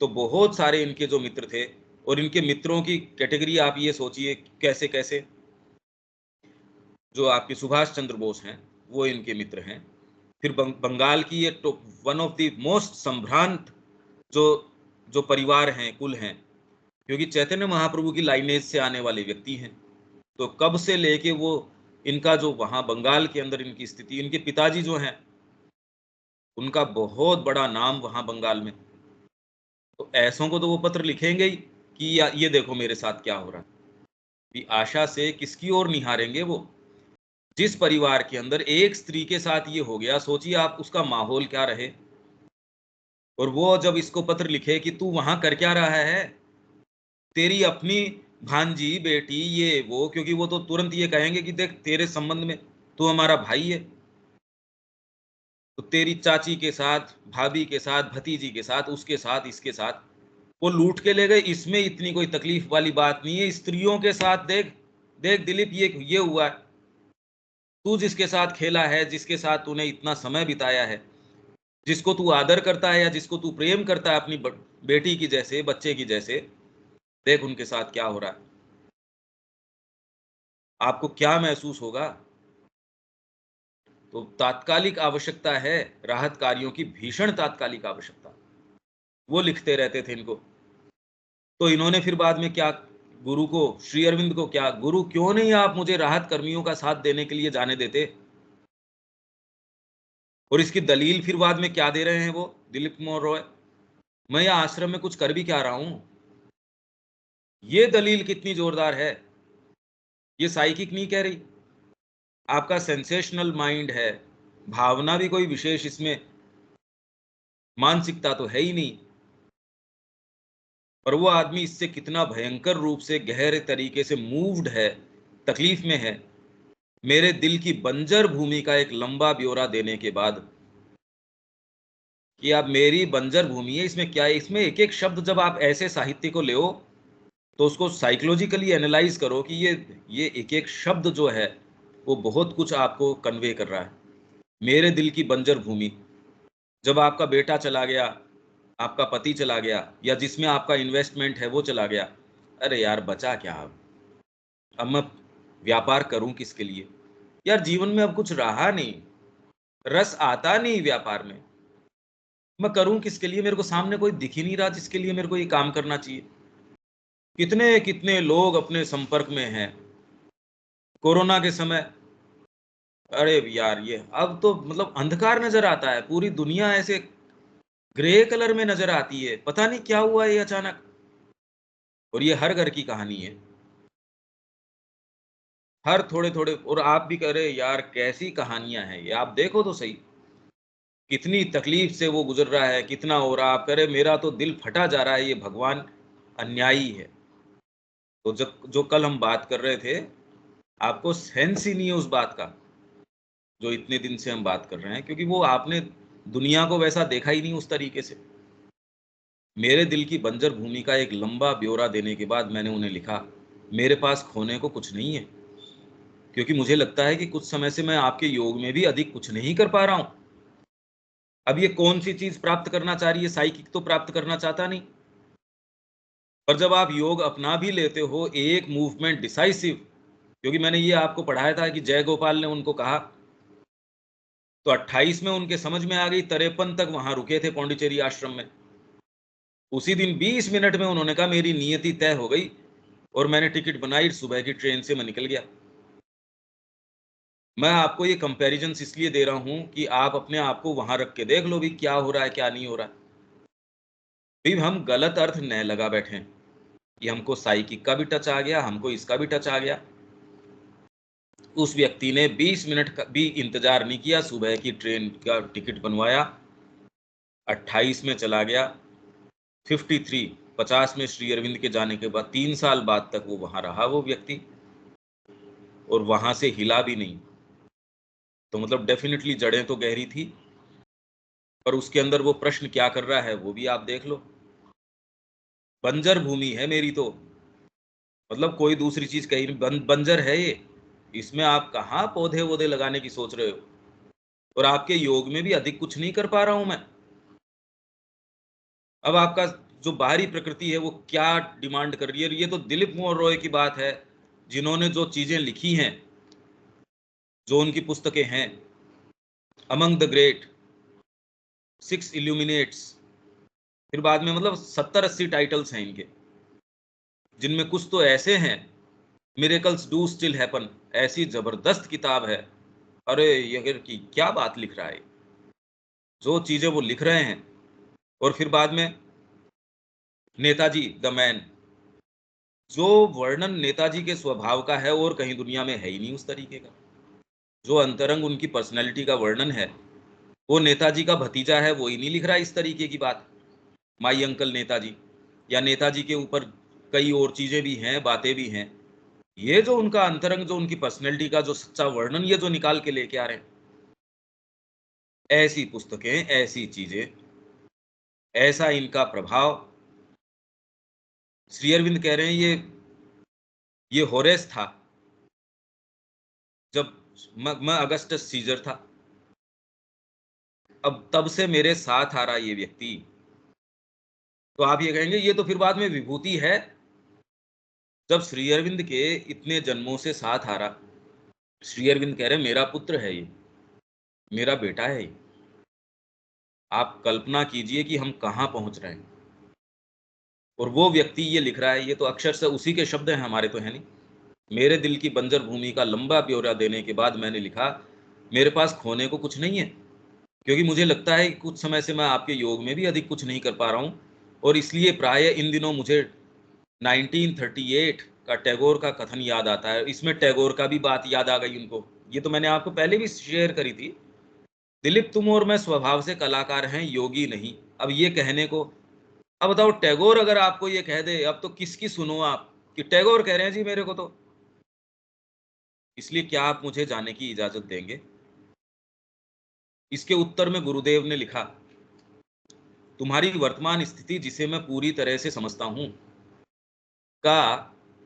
तो बहुत सारे इनके जो मित्र थे, और इनके मित्रों की कैटेगरी आप ये सोचिए कैसे कैसे। जो आपके सुभाष चंद्र बोस हैं, वो इनके मित्र हैं। फिर बंगाल की ये वन ऑफ द मोस्ट संभ्रांत जो जो परिवार हैं, कुल हैं, क्योंकि चैतन्य महाप्रभु की लाइनेज से आने वाले व्यक्ति हैं। तो कब से लेके वो इनका जो वहाँ बंगाल के अंदर इनकी स्थिति, इनके पिताजी जो हैं उनका बहुत बड़ा नाम वहाँ बंगाल में। तो ऐसों को तो वो पत्र लिखेंगे ही कि ये देखो मेरे साथ क्या हो रहा है। भी आशा से किसकी ओर निहारेंगे वो। जिस परिवार के अंदर एक स्त्री के साथ ये हो गया, सोचिए आप उसका माहौल क्या रहे। और वो जब इसको पत्र लिखे कि तू वहां कर क्या रहा है, तेरी अपनी भांजी बेटी ये वो, क्योंकि वो तो तुरंत ये कहेंगे कि देख तेरे संबंध में तू हमारा भाई है, तो तेरी चाची के साथ, भाभी के साथ, भतीजी के साथ, उसके साथ, इसके साथ वो लूट के ले गए, इसमें इतनी कोई तकलीफ वाली बात नहीं है। स्त्रियों के साथ देख, देख दिलीप, ये हुआ है, तू जिसके साथ खेला है, जिसके साथ तूने इतना समय बिताया है, जिसको तू आदर करता है या जिसको तू प्रेम करता है अपनी बेटी की जैसे, बच्चे की जैसे, देख उनके साथ क्या हो रहा है। आपको क्या महसूस होगा? तो तात्कालिक आवश्यकता है, राहत कार्यों की भीषण तात्कालिक आवश्यकता। वो लिखते रहते थे इनको। तो इन्होंने फिर बाद में क्या, गुरु को, श्री अरविंद को क्या, गुरु क्यों नहीं आप मुझे राहत कर्मियों का साथ देने के लिए जाने देते? और इसकी दलील फिर बाद में क्या दे रहे हैं वो दिलीप कुमार रॉय, मैं यह आश्रम में कुछ कर भी क्या रहा हूं। ये दलील कितनी जोरदार है, ये साइकिक नहीं कह रही, आपका सेंसेशनल माइंड है, भावना भी कोई विशेष इसमें मानसिकता तो है ही नहीं। पर वो आदमी इससे कितना भयंकर रूप से गहरे तरीके से मूव्ड है, तकलीफ में है। मेरे दिल की बंजर भूमि का एक लंबा ब्यौरा देने के बाद कि अब मेरी बंजर भूमि है, इसमें क्या है, इसमें एक एक शब्द जब आप ऐसे साहित्य को ले तो उसको साइकोलॉजिकली एनालाइज करो कि ये एक एक शब्द जो है वो बहुत कुछ आपको कन्वे कर रहा है। मेरे दिल की बंजर भूमि, जब आपका बेटा चला गया, आपका पति चला गया, या जिसमें आपका इन्वेस्टमेंट है वो चला गया, अरे यार बचा क्या अब मैं व्यापार करूं किसके लिए? यार जीवन में अब कुछ रहा नहीं, रस आता नहीं व्यापार में, मैं करूं किसके लिए? मेरे को सामने कोई दिख ही नहीं रहा जिसके लिए मेरे को ये काम करना चाहिए। कितने कितने लोग अपने संपर्क में हैं कोरोना के समय, अरे यार ये अब तो मतलब अंधकार नजर आता है, पूरी दुनिया ऐसे ग्रे कलर में नजर आती है, पता नहीं क्या हुआ ये अचानक। और ये हर घर की कहानी है, हर थोड़े थोड़े, और आप भी कह रहे यार कैसी कहानियां हैं ये, आप देखो तो सही कितनी तकलीफ से वो गुजर रहा है, कितना हो रहा, आप कह रहे मेरा तो दिल फटा जा रहा है, ये भगवान अन्यायी है। तो जब जो कल हम बात कर रहे थे, आपको सेंस ही नहीं है उस बात का जो इतने दिन से हम बात कर रहे हैं, क्योंकि वो आपने दुनिया को वैसा देखा ही नहीं उस तरीके से। मेरे दिल की बंजर भूमि का एक लंबा ब्यौरा देने के बाद मैंने उन्हें लिखा, मेरे पास खोने को कुछ नहीं है, क्योंकि मुझे लगता है कि कुछ समय से मैं आपके योग में भी अधिक कुछ नहीं कर पा रहा हूं। अब ये कौन सी चीज प्राप्त करना चाह रही है, साइकिक तो प्राप्त करना चाहता नहीं, पर जब आप योग अपना भी लेते हो, एक मूवमेंट डिसाइसिव, क्योंकि मैंने ये आपको पढ़ाया था कि जय गोपाल ने उनको कहा, तो 28 में उनके समझ में आ गई, 53 तक वहां रुके थे पौंडीचेरी आश्रम में। उसी दिन 20 मिनट में उन्होंने कहा मेरी नियति तय हो गई, और मैंने टिकट बनाई, सुबह की ट्रेन से मैं निकल गया। मैं आपको ये कंपैरिजन इसलिए दे रहा हूं कि आप अपने आप को वहां रख के देख लो भी क्या हो रहा है क्या नहीं हो रहा है। भी हम गलत अर्थ न लगा बैठे कि हमको साइकिक का भी टच आ गया, हमको इसका भी टच आ गया। उस व्यक्ति ने 20 मिनट का भी इंतजार नहीं किया, सुबह की ट्रेन का टिकट बनवाया, 28 में चला गया, 50 में श्री अरविंद के जाने के बाद 3 साल बाद तक वो वहां रहा वो व्यक्ति, और वहां से हिला भी नहीं। तो मतलब डेफिनेटली जड़ें तो गहरी थी, पर उसके अंदर वो प्रश्न क्या कर रहा है वो भी आप देख लो। बंजर भूमि है मेरी तो, मतलब कोई दूसरी चीज कहीं बंजर है ये, इसमें आप कहाँ पौधे वोधे लगाने की सोच रहे हो? और आपके योग में भी अधिक कुछ नहीं कर पा रहा हूं मैं। अब आपका जो बाहरी प्रकृति है वो क्या डिमांड कर रही है? ये तो दिलीप कुमार रॉय की बात है, जिन्होंने जो चीजें लिखी हैं, जो उनकी पुस्तकें हैं, अमंग द ग्रेट, 6 इल्यूमिनेट्स, फिर बाद में मतलब 70-80 टाइटल्स हैं इनके, जिनमें कुछ तो ऐसे हैं, मिरेकल्स डू स्टिल हैपन, ऐसी जबरदस्त किताब है। अरे ये की क्या बात लिख रहा है, जो चीजें वो लिख रहे हैं। और फिर बाद में नेताजी द मैन, जो वर्णन नेताजी के स्वभाव का है और कहीं दुनिया में है ही नहीं उस तरीके का। जो अंतरंग उनकी पर्सनैलिटी का वर्णन है, वो नेताजी का भतीजा है वो ही नहीं लिख रहा इस तरीके की बात, माई अंकल नेताजी, या नेताजी के ऊपर कई और चीजें भी हैं, बातें भी हैं। ये जो उनका अंतरंग, जो उनकी पर्सनैलिटी का जो सच्चा वर्णन, ये जो निकाल के लेके आ रहे हैं, ऐसी पुस्तकें, ऐसी चीजें, ऐसा इनका प्रभाव। श्री अरविंद कह रहे हैं ये होरेस था, जब मैं अगस्टस सीजर था, अब तब से मेरे साथ आ रहा ये व्यक्ति। तो आप ये कहेंगे ये तो फिर बाद में विभूति है। जब श्री अरविंद के इतने जन्मों से साथ आ रहा, श्री अरविंद कह रहे मेरा पुत्र है ये, मेरा बेटा है ये। आप कल्पना कीजिए कि हम कहाँ पहुंच रहे हैं। और वो व्यक्ति ये लिख रहा है, ये तो अक्षर से उसी के शब्द हैं, हमारे तो है नहीं। मेरे दिल की बंजर भूमि का लंबा ब्यौरा देने के बाद मैंने लिखा, मेरे पास खोने को कुछ नहीं है, क्योंकि मुझे लगता है कि कुछ समय से मैं आपके योग में भी अधिक कुछ नहीं कर पा रहा हूँ। और इसलिए प्राय इन दिनों मुझे 1938 का टैगोर का कथन याद आता है। इसमें टैगोर का भी बात याद आ गई उनको। ये तो मैंने आपको पहले भी शेयर करी थी। दिलीप, तुम और मैं स्वभाव से कलाकार हैं, योगी नहीं। अब ये कहने को, अब बताओ टैगोर अगर आपको ये कह दे, अब तो किसकी सुनो आप, कि टैगोर कह रहे हैं जी मेरे को तो। इसलिए क्या आप मुझे जाने की इजाजत देंगे? इसके उत्तर में गुरुदेव ने लिखा, तुम्हारी वर्तमान स्थिति जिसे मैं पूरी तरह से समझता हूं का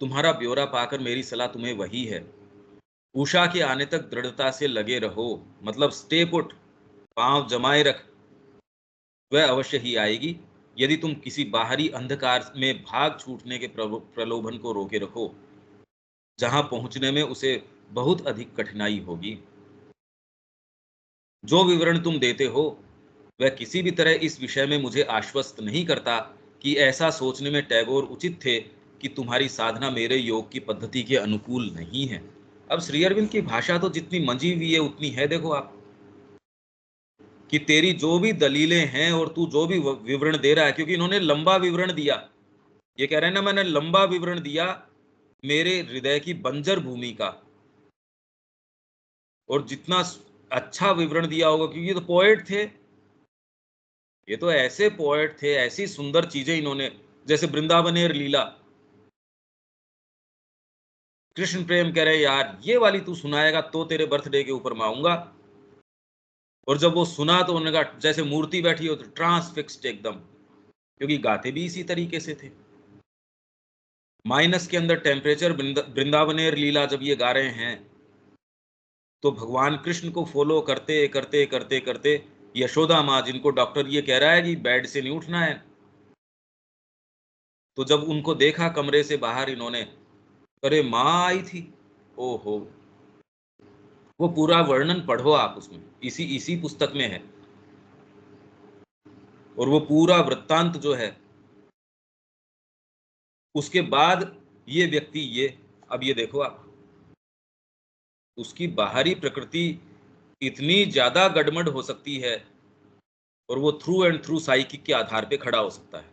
तुम्हारा ब्यौरा पाकर मेरी सलाह तुम्हें वही है, उषा के आने तक दृढ़ता से लगे रहो, मतलब स्टे पुट, पांव जमाए रख, वह अवश्य ही आएगी। यदि तुम किसी बाहरी अंधकार में भाग छूटने के प्रलोभन को रोके रखो, जहां पहुंचने में उसे बहुत अधिक कठिनाई होगी। जो विवरण तुम देते हो वह किसी भी तरह इस विषय में मुझे आश्वस्त नहीं करता कि ऐसा सोचने में टैगोर उचित थे कि तुम्हारी साधना मेरे योग की पद्धति के अनुकूल नहीं है। अब श्री अरविंद की भाषा तो जितनी मंजी हुई है उतनी है, देखो आप, कि तेरी जो भी दलीलें हैं और तू जो भी विवरण दे रहा है, क्योंकि इन्होंने लंबा विवरण दिया, ये कह रहे हैं ना मैंने लंबा विवरण दिया मेरे हृदय की बंजर भूमि का, और जितना अच्छा विवरण दिया होगा, क्योंकि ये तो पोएट थे, ये तो ऐसे पोएट थे, ऐसी सुंदर चीजें इन्होंने, जैसे वृंदावनेर लीला, कृष्ण प्रेम कह रहे यार ये वाली तू सुनाएगा तो तेरे बर्थडे के ऊपर मैं आऊंगा। और जब वो सुना तो उन्होंने कहा जैसे मूर्ति बैठी हो, तो ट्रांसफिक्स्ड एकदम, क्योंकि गाते भी इसी तरीके से थे। माइनस के अंदर टेम्परेचर, वृंदावनेर लीला जब ये गा रहे हैं, तो भगवान कृष्ण को फॉलो करते करते करते करते यशोदा माँ, जिनको डॉक्टर ये कह रहा है कि बेड से नहीं उठना है, तो जब उनको देखा कमरे से बाहर इन्होंने, अरे माँ आई थी, ओहो, वो पूरा वर्णन पढ़ो आप, उसमें इसी इसी पुस्तक में है। और वो पूरा वृत्तांत जो है, उसके बाद ये व्यक्ति ये, अब ये देखो आप, उसकी बाहरी प्रकृति इतनी ज्यादा गड़बड़ हो सकती है और वो थ्रू एंड थ्रू साइकिक के आधार पे खड़ा हो सकता है।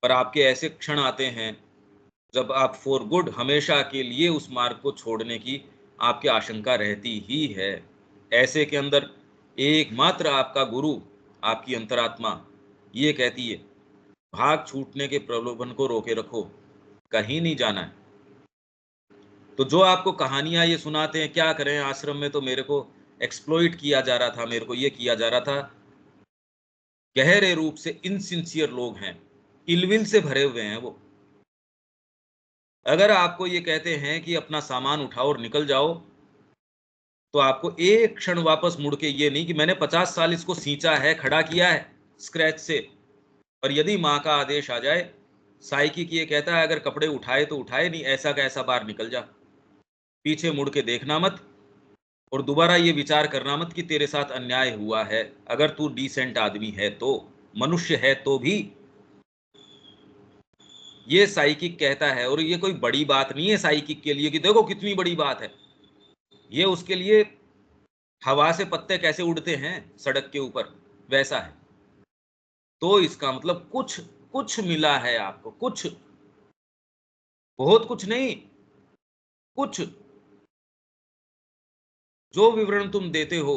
पर आपके ऐसे क्षण आते हैं जब आप फॉर गुड हमेशा के लिए उस मार्ग को छोड़ने की आपकी आशंका रहती ही है। ऐसे के अंदर एकमात्र आपका गुरु, आपकी अंतरात्मा ये कहती है, भाग छूटने के प्रलोभन को रोके रखो, कहीं नहीं जाना है। तो जो आपको कहानियां ये सुनाते हैं, क्या करें, आश्रम में तो मेरे को एक्सप्लॉइट किया जा रहा था, मेरे को ये किया जा रहा था, गहरे रूप से इनसिंसियर लोग हैं, इलविल से भरे हुए हैं वो। अगर आपको ये कहते हैं कि अपना सामान उठाओ और निकल जाओ, तो आपको एक क्षण वापस मुड़ के ये नहीं कि मैंने 50 साल इसको सींचा है, खड़ा किया है स्क्रैच से, और यदि माँ का आदेश आ जाए, साइकिक ये कहता है अगर कपड़े उठाए तो उठाए, नहीं ऐसा का ऐसा बाहर निकल जा, पीछे मुड़ के देखना मत, और दोबारा ये विचार करना मत कि तेरे साथ अन्याय हुआ है। अगर तू डिसेंट आदमी है तो, मनुष्य है तो भी, ये साइकिक कहता है। और ये कोई बड़ी बात नहीं है साइकिक के लिए कि देखो कितनी बड़ी बात है, ये उसके लिए हवा से पत्ते कैसे उड़ते हैं सड़क के ऊपर, वैसा है। तो इसका मतलब कुछ कुछ मिला है आपको, कुछ, बहुत कुछ नहीं, कुछ। जो विवरण तुम देते हो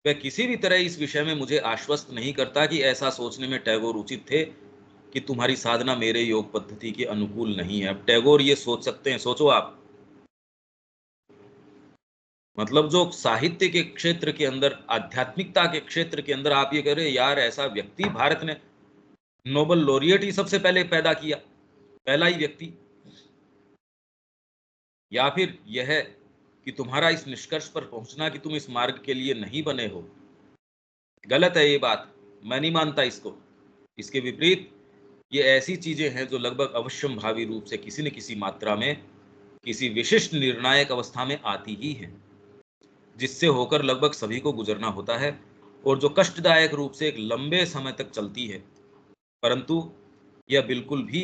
वह किसी भी तरह इस विषय में मुझे आश्वस्त नहीं करता कि ऐसा सोचने में टैगोर उचित थे कि तुम्हारी साधना मेरे योग पद्धति के अनुकूल नहीं है। अब टैगोर ये सोच सकते हैं, सोचो आप, मतलब जो साहित्य के क्षेत्र के अंदर, आध्यात्मिकता के क्षेत्र के अंदर आप ये कह रहे हैं यार ऐसा व्यक्ति भारत ने नोबेल लॉरिएट ही सबसे पहले पैदा किया, पहला ही व्यक्ति। या फिर यह कि तुम्हारा इस निष्कर्ष पर पहुंचना कि तुम इस मार्ग के लिए नहीं बने हो। गलत है ये बात, मैं नहीं मानता इसको। इसके विपरीत ये ऐसी चीजें हैं जो लगभग अवश्यंभावी रूप से किसी न किसी मात्रा में किसी विशिष्ट निर्णायक अवस्था में आती ही है, जिससे होकर लगभग सभी को गुजरना होता है, और जो कष्टदायक रूप से एक लंबे समय तक चलती है, परंतु यह बिल्कुल भी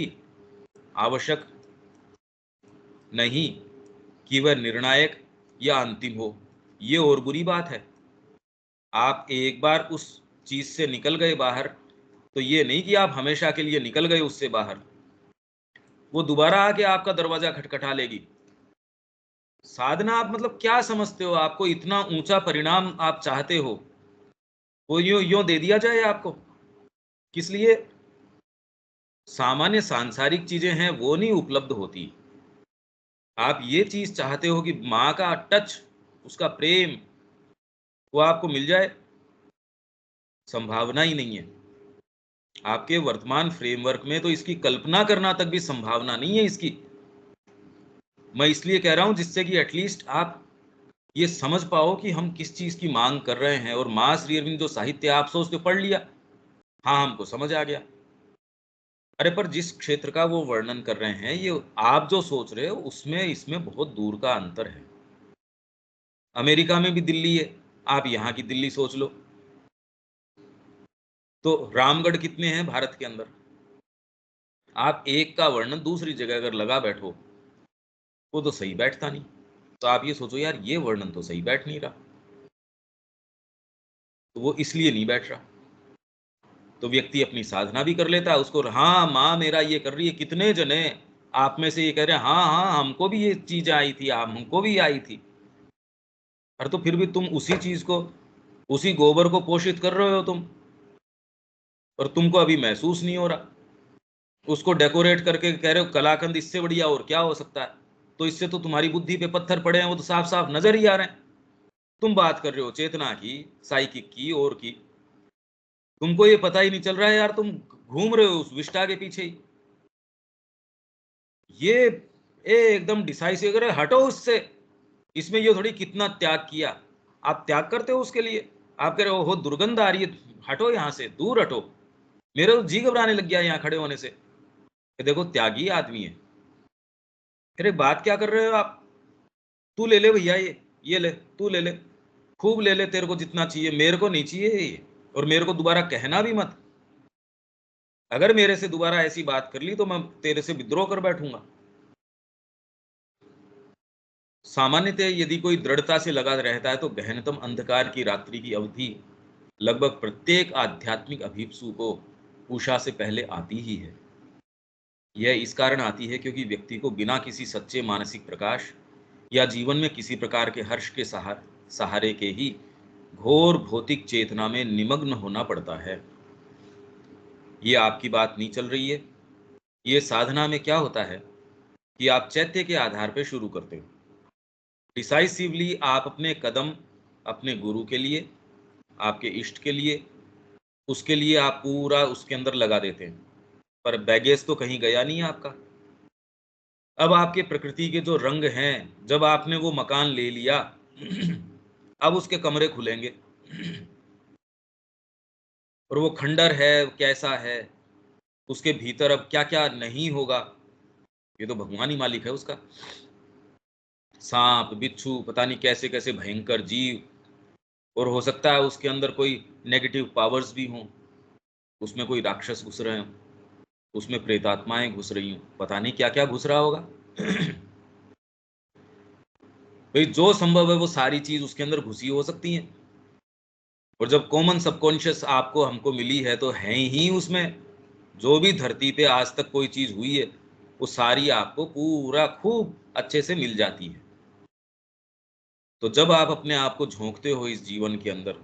आवश्यक नहीं कि वह निर्णायक या अंतिम हो। ये और बुरी बात है। आप एक बार उस चीज से निकल गए बाहर, तो ये नहीं कि आप हमेशा के लिए निकल गए उससे बाहर। वो दोबारा आके आपका दरवाजा खटखटा लेगी। साधना आप मतलब क्या समझते हो? आपको इतना ऊंचा परिणाम आप चाहते हो, वो यूं यूं दे दिया जाए आपको? किस लिए? सामान्य सांसारिक चीजें हैं वो नहीं उपलब्ध होती। आप ये चीज चाहते हो कि माँ का टच, उसका प्रेम, वो आपको मिल जाए। संभावना ही नहीं है। आपके वर्तमान फ्रेमवर्क में तो इसकी कल्पना करना तक भी संभावना नहीं है इसकी। मैं इसलिए कह रहा हूं जिससे कि एटलीस्ट आप ये समझ पाओ कि हम किस चीज की मांग कर रहे हैं। और मां श्री अरविंद जो साहित्य आप सोचते पढ़ लिया, हाँ हमको समझ आ गया। अरे पर जिस क्षेत्र का वो वर्णन कर रहे हैं, ये आप जो सोच रहे हो उसमें इसमें बहुत दूर का अंतर है। अमेरिका में भी दिल्ली है, आप यहाँ की दिल्ली सोच लो, तो रामगढ़ कितने हैं भारत के अंदर? आप एक का वर्णन दूसरी जगह अगर लगा बैठो, वो तो सही बैठता नहीं। तो आप ये सोचो यार, ये वर्णन तो सही बैठ नहीं रहा, तो वो इसलिए नहीं बैठ रहा। तो व्यक्ति अपनी साधना भी कर लेता है, उसको हाँ माँ मेरा ये कर रही है। कितने जने आप में से ये कह रहे हैं हाँ हाँ हमको भी ये चीज आई थी, हमको भी आई थी। अरे तो फिर भी तुम उसी चीज को, उसी गोबर को पोषित कर रहे हो तुम, और तुमको अभी महसूस नहीं हो रहा। उसको डेकोरेट करके कह रहे हो कलाकंद, इससे बढ़िया और क्या हो सकता है? तो इससे तो तुम्हारी बुद्धि पे पत्थर पड़े हैं, वो तो साफ साफ नजर ही आ रहे हैं। तुम बात कर रहे हो चेतना की, साइकिक की और की, तुमको ये पता ही नहीं चल रहा है यार, तुम घूम रहे हो उस विष्टा के पीछे ही। ये एकदम डिसाइसिव, अगर हटो उससे। इसमें ये थोड़ी कितना त्याग किया, आप त्याग करते हो उसके लिए। आप कह रहे हो दुर्गंध आ रही है, हटो यहाँ से, दूर हटो। मेरे तो जी घबराने लग गया यहाँ खड़े होने से कि देखो त्यागी आदमी है। अरे बात क्या कर रहे हो आप? तू ले ले भैया, ये ले, तू ले ले, खूब ले ले, तेरे को जितना चाहिए, मेरे को नहीं चाहिए ये। और मेरे को दोबारा कहना भी मत। अगर मेरे से दोबारा ऐसी बात कर ली तो मैं तेरे से विद्रोह कर बैठूंगा। सामान्यतः यदि कोई दृढ़ता से लगा रहता है तो गहनतम अंधकार की रात्रि की अवधि लगभग प्रत्येक आध्यात्मिक अभिप्सु को उषा से पहले आती ही है। यह इस कारण आती है क्योंकि व्यक्ति को बिना किसी सच्चे मानसिक प्रकाश या जीवन में किसी प्रकार के हर्ष के सहारे के ही घोर भौतिक चेतना में निमग्न होना पड़ता है। ये आपकी बात नहीं चल रही है। ये साधना में क्या होता है कि आप चैत्य के आधार पर शुरू करते हो। डिसाइसिवली आप अपने कदम अपने गुरु के लिए, आपके इष्ट के लिए, उसके लिए आप पूरा उसके अंदर लगा देते हैं। पर बैगेज तो कहीं गया नहीं आपका। अब आपके प्रकृति के जो रंग हैं, जब आपने वो मकान ले लिया अब उसके कमरे खुलेंगे और वो खंडर है कैसा है, उसके भीतर अब क्या क्या नहीं होगा, ये तो भगवान ही मालिक है उसका। सांप बिच्छू पता नहीं कैसे कैसे भयंकर जीव, और हो सकता है उसके अंदर कोई नेगेटिव पावर्स भी हों, उसमें कोई राक्षस घुस रहे हों, उसमें प्रेतात्माएं घुस रही हों, पता नहीं क्या क्या घुस रहा होगा भाई जो संभव है वो सारी चीज उसके अंदर घुसी हो सकती है। और जब कॉमन सबकॉन्शियस आपको हमको मिली है तो है ही उसमें, जो भी धरती पे आज तक कोई चीज हुई है वो सारी आपको पूरा खूब अच्छे से मिल जाती है। तो जब आप अपने आप को झोंकते हो इस जीवन के अंदर,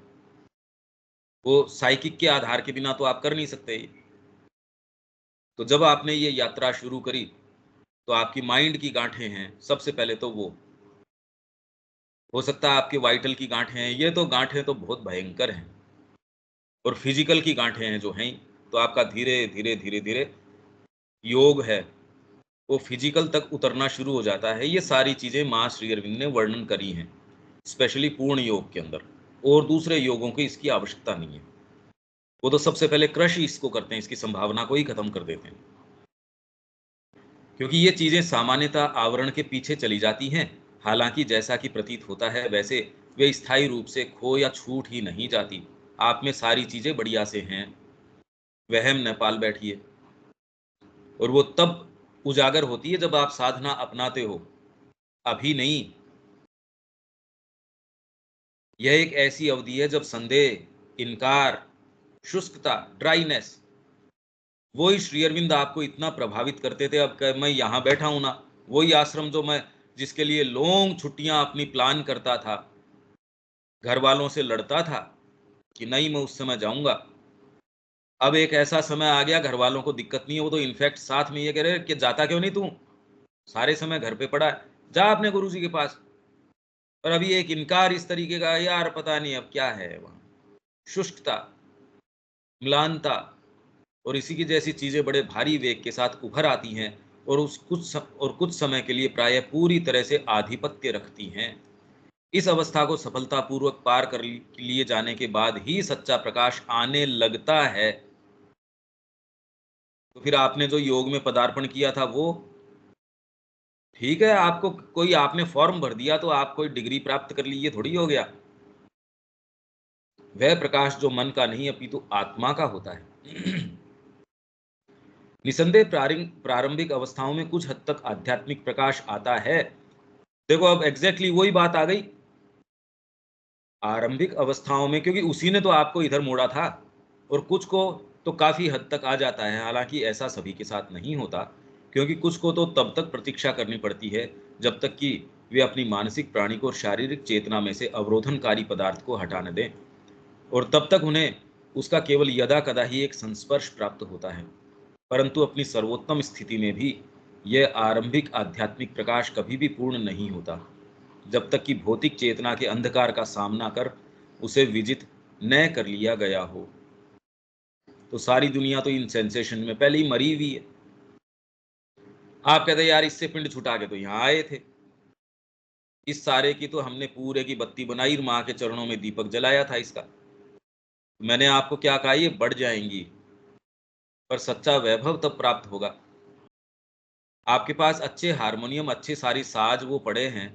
वो साइकिक के आधार के बिना तो आप कर नहीं सकते। तो जब आपने ये यात्रा शुरू करी तो आपकी माइंड की गांठें हैं सबसे पहले तो वो, हो सकता है आपके वाइटल की गांठें हैं, ये तो गांठें तो बहुत भयंकर हैं, और फिजिकल की गांठें हैं जो हैं, तो आपका धीरे धीरे धीरे धीरे योग है वो फिजिकल तक उतरना शुरू हो जाता है। ये सारी चीजें मां श्री अरविंद ने वर्णन करी हैं, स्पेशली पूर्ण योग के अंदर। और दूसरे योगों की इसकी आवश्यकता नहीं है। वो तो सबसे पहले क्रश ही इसको करते हैं, इसकी संभावना को ही खत्म कर देते हैं, क्योंकि ये चीजें सामान्यतः आवरण के पीछे चली जाती हैं। हालांकि जैसा कि प्रतीत होता है वैसे वे स्थायी रूप से खो या छूट ही नहीं जाती। आप में सारी चीजें बढ़िया से हैं, वहम न पाल बैठिए। और वो तब उजागर होती है जब आप साधना अपनाते हो, अभी नहीं। यह एक ऐसी अवधि है जब संदेह, इनकार, शुष्कता, ड्राइनेस, वही श्री अरविंद आपको इतना प्रभावित करते थे। अब मैं यहाँ बैठा हूं ना, वही आश्रम जो मैं जिसके लिए लॉन्ग छुट्टियां अपनी प्लान करता था, घर वालों से लड़ता था कि नहीं मैं उस समय जाऊंगा। अब एक ऐसा समय आ गया, घर वालों को दिक्कत नहीं है, वो तो इनफैक्ट साथ में ये कह रहे कि जाता क्यों नहीं तू, सारे समय घर पे पड़ा है, जा अपने गुरु जी के पास। और अभी एक इनकार इस तरीके का, यार पता नहीं अब क्या है वहां, शुष्कता, म्लानता और इसी की जैसी चीजें बड़े भारी वेग के साथ उभर आती हैं और कुछ समय के लिए प्राय पूरी तरह से आधिपत्य रखती हैं। इस अवस्था को सफलतापूर्वक पार कर लिए जाने के बाद ही सच्चा प्रकाश आने लगता है। तो फिर आपने जो योग में पदार्पण किया था वो ठीक है, आपको कोई आपने फॉर्म भर दिया तो आप कोई डिग्री प्राप्त कर ली, ये थोड़ी हो गया। वह प्रकाश जो मन का नहीं अपितु आत्मा का होता है। निसंदेह प्रारंभिक अवस्थाओं में कुछ हद तक आध्यात्मिक प्रकाश आता है। देखो अब एग्जैक्टली वही बात आ गई आरंभिक अवस्थाओं में, क्योंकि उसी ने तो आपको इधर मोड़ा था। और कुछ को तो काफी हद तक आ जाता है, हालांकि ऐसा सभी के साथ नहीं होता, क्योंकि कुछ को तो तब तक प्रतीक्षा करनी पड़ती है जब तक कि वे अपनी मानसिक, प्राणिक और शारीरिक चेतना में से अवरोधनकारी पदार्थ को हटा न दें, और तब तक उन्हें उसका केवल यदा कदा ही एक संस्पर्श प्राप्त होता है। परंतु अपनी सर्वोत्तम स्थिति में भी यह आरंभिक आध्यात्मिक प्रकाश कभी भी पूर्ण नहीं होता, जब तक कि भौतिक चेतना के अंधकार का सामना कर उसे विजित न कर लिया गया हो। तो सारी दुनिया तो इन सेंसेशन में पहले ही मरी हुई है। आप कहते यार इससे पिंड छुटा के तो यहाँ आए थे, इस सारे की तो हमने पूरे की बत्ती बनाई, माँ के चरणों में दीपक जलाया था इसका। मैंने आपको क्या कहा, ये बढ़ जाएंगी, पर सच्चा वैभव तब प्राप्त होगा। आपके पास अच्छे हारमोनियम, अच्छे सारी साज वो पड़े हैं।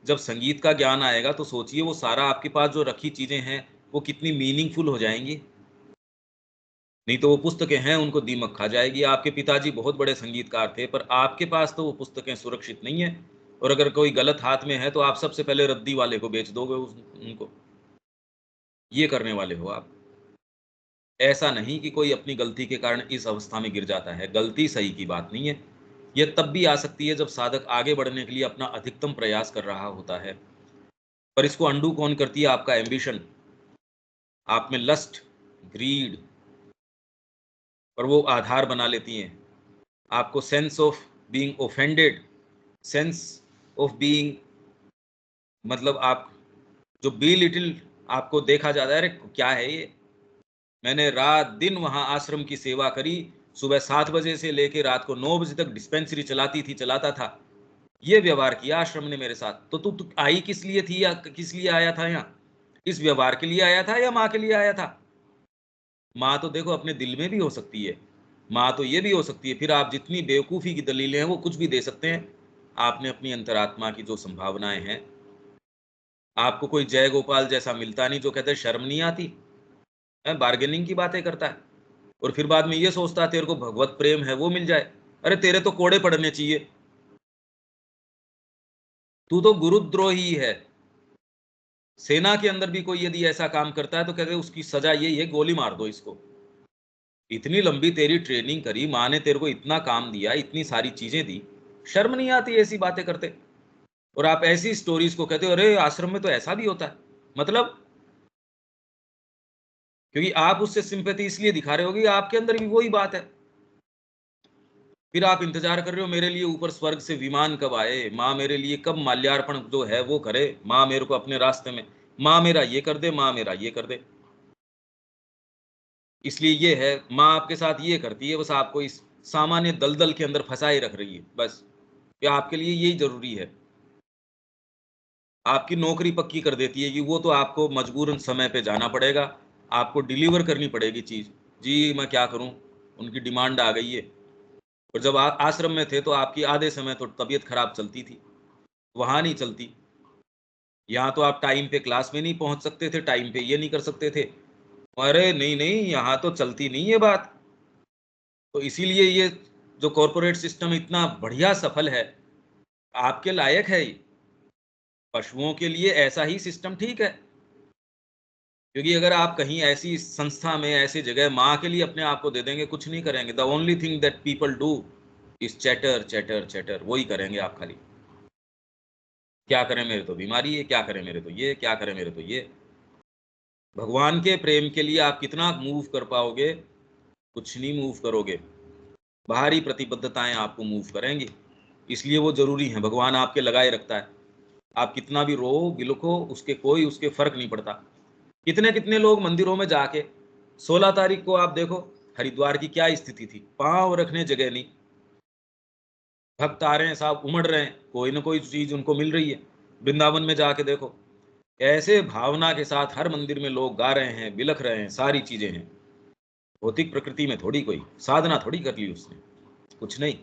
जब संगीत का ज्ञान आएगा तो सोचिए वो सारा आपके पास जो रखी चीजें हैं वो कितनी मीनिंगफुल हो जाएंगी। नहीं तो वो पुस्तकें हैं उनको दीमक खा जाएगी। आपके पिताजी बहुत बड़े संगीतकार थे, पर आपके पास तो वो पुस्तकें सुरक्षित नहीं है, और अगर कोई गलत हाथ में है तो आप सबसे पहले रद्दी वाले को बेच दोगे उनको। ये करने वाले हो आप। ऐसा नहीं कि कोई अपनी गलती के कारण इस अवस्था में गिर जाता है, गलती सही की बात नहीं है। यह तब भी आ सकती है जब साधक आगे बढ़ने के लिए अपना अधिकतम प्रयास कर रहा होता है। पर इसको अंडू कौन करती है? आपका एम्बिशन, आप में लस्ट, ग्रीड, और वो आधार बना लेती हैं। आपको sense of being offended, sense of being, मतलब आप जो बी लिटिल आपको देखा जाता है, अरे क्या है ये, मैंने रात दिन वहां आश्रम की सेवा करी, सुबह 7 बजे से लेकर रात को 9 बजे तक डिस्पेंसरी चलाता था, ये व्यवहार किया आश्रम ने मेरे साथ। तो तू आई किस लिए थी या किस लिए आया था यहाँ? इस व्यवहार के लिए आया था या माँ के लिए आया था? माँ तो देखो अपने दिल में भी हो सकती है, माँ तो ये भी हो सकती है। फिर आप जितनी बेवकूफ़ी की दलीलें हैं वो कुछ भी दे सकते हैं। आपने अपनी अंतरात्मा की जो संभावनाएं हैं, आपको कोई जय गोपाल जैसा मिलता नहीं जो कहते शर्म नहीं आती है, बार्गेनिंग की बातें करता है, और फिर बाद में ये सोचता है तेरे को भगवत प्रेम है वो मिल जाए। अरे तेरे तो कोड़े पड़ने चाहिए, तू तो गुरुद्रोही है। सेना के अंदर भी कोई यदि ऐसा काम करता है तो कहते उसकी सजा यही है, गोली मार दो इसको। इतनी लंबी तेरी ट्रेनिंग करी, माँ ने तेरे को इतना काम दिया, इतनी सारी चीजें दी, शर्म नहीं आती ऐसी बातें करते? और आप ऐसी स्टोरीज को कहते हो अरे आश्रम में तो ऐसा भी होता है। मतलब क्योंकि आप उससे सिंपैथी इसलिए दिखा रहे हो कि आपके अंदर भी वही बात है। फिर आप इंतजार कर रहे हो मेरे लिए ऊपर स्वर्ग से विमान कब आए, माँ मेरे लिए कब माल्यार्पण जो है वो करे, माँ मेरे को अपने रास्ते में, माँ मेरा ये कर दे, माँ मेरा ये कर दे। इसलिए ये है, माँ आपके साथ ये करती है, बस आपको इस सामान्य दलदल के अंदर फंसाए रख रही है। बस ये आपके लिए यही जरूरी है। आपकी नौकरी पक्की कर देती है कि वो तो आपको मजबूरन समय पे जाना पड़ेगा, आपको डिलीवर करनी पड़ेगी चीज़। जी मैं क्या करूं, उनकी डिमांड आ गई है। और जब आप आश्रम में थे तो आपकी आधे समय तो तबीयत खराब चलती थी, वहां नहीं चलती। यहाँ तो आप टाइम पे क्लास में नहीं पहुंच सकते थे, टाइम पे ये नहीं कर सकते थे। अरे नहीं नहीं, यहाँ तो चलती नहीं ये बात। तो इसीलिए ये जो कॉरपोरेट सिस्टम इतना बढ़िया सफल है, आपके लायक है ये। पशुओं के लिए ऐसा ही सिस्टम ठीक है। क्योंकि अगर आप कहीं ऐसी संस्था में, ऐसी जगह माँ के लिए अपने आप को दे देंगे, कुछ नहीं करेंगे। The only thing that people do is chatter chatter chatter, वही करेंगे आप खाली। क्या करें, मेरे तो बीमारी है, क्या करें मेरे तो ये, क्या करें मेरे तो ये। भगवान के प्रेम के लिए आप कितना मूव कर पाओगे? कुछ नहीं मूव करोगे। बाहरी प्रतिबद्धताएं आपको मूव करेंगी, इसलिए वो जरूरी है। भगवान आपके लगाए रखता है। आप कितना भी रो बिलखो, उसके फर्क नहीं पड़ता। कितने कितने लोग मंदिरों में जाके 16 तारीख को आप देखो हरिद्वार की क्या स्थिति थी, पांव रखने जगह नहीं। भक्त आ रहे हैं साहब, उमड़ रहे हैं, कोई ना कोई चीज उनको मिल रही है। वृंदावन में जाके देखो, ऐसे भावना के साथ हर मंदिर में लोग गा रहे हैं, बिलख रहे हैं, सारी चीजें हैं। भौतिक प्रकृति में थोड़ी कोई साधना थोड़ी कर ली उसने, कुछ नहीं।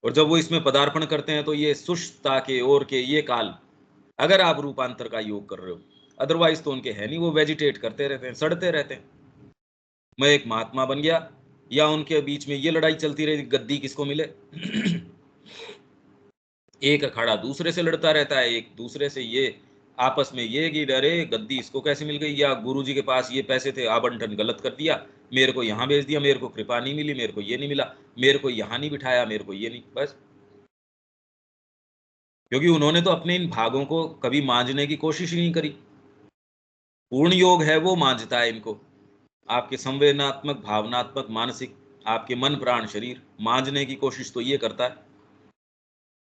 और जब वो इसमें पदार्पण करते हैं तो ये सुष्टता के और के ये काल, अगर आप रूपांतर का योग कर रहे हो, अदरवाइज तो उनके है नहीं। वो वेजिटेट करते रहते हैं, सड़ते रहते हैं। मैं एक महात्मा बन गया, या उनके बीच में ये लड़ाई चलती रही, गद्दी किसको मिले। एक अखाड़ा दूसरे से लड़ता रहता है, एक दूसरे से ये आपस में ये कि अरे गद्दी इसको कैसे मिल गई, या गुरुजी के पास ये पैसे थे, आवंटन गलत कर दिया, मेरे को यहाँ भेज दिया, मेरे को कृपा नहीं मिली, मेरे को ये नहीं मिला, मेरे को यहाँ नहीं बिठाया, मेरे को ये नहीं। बस क्योंकि उन्होंने तो अपने इन भागों को कभी मांझने की कोशिश ही नहीं करी। पूर्ण योग है वो मांझता है इनको। आपके संवेदनात्मक, भावनात्मक, मानसिक, आपके मन प्राण शरीर मांझने की कोशिश तो ये करता है।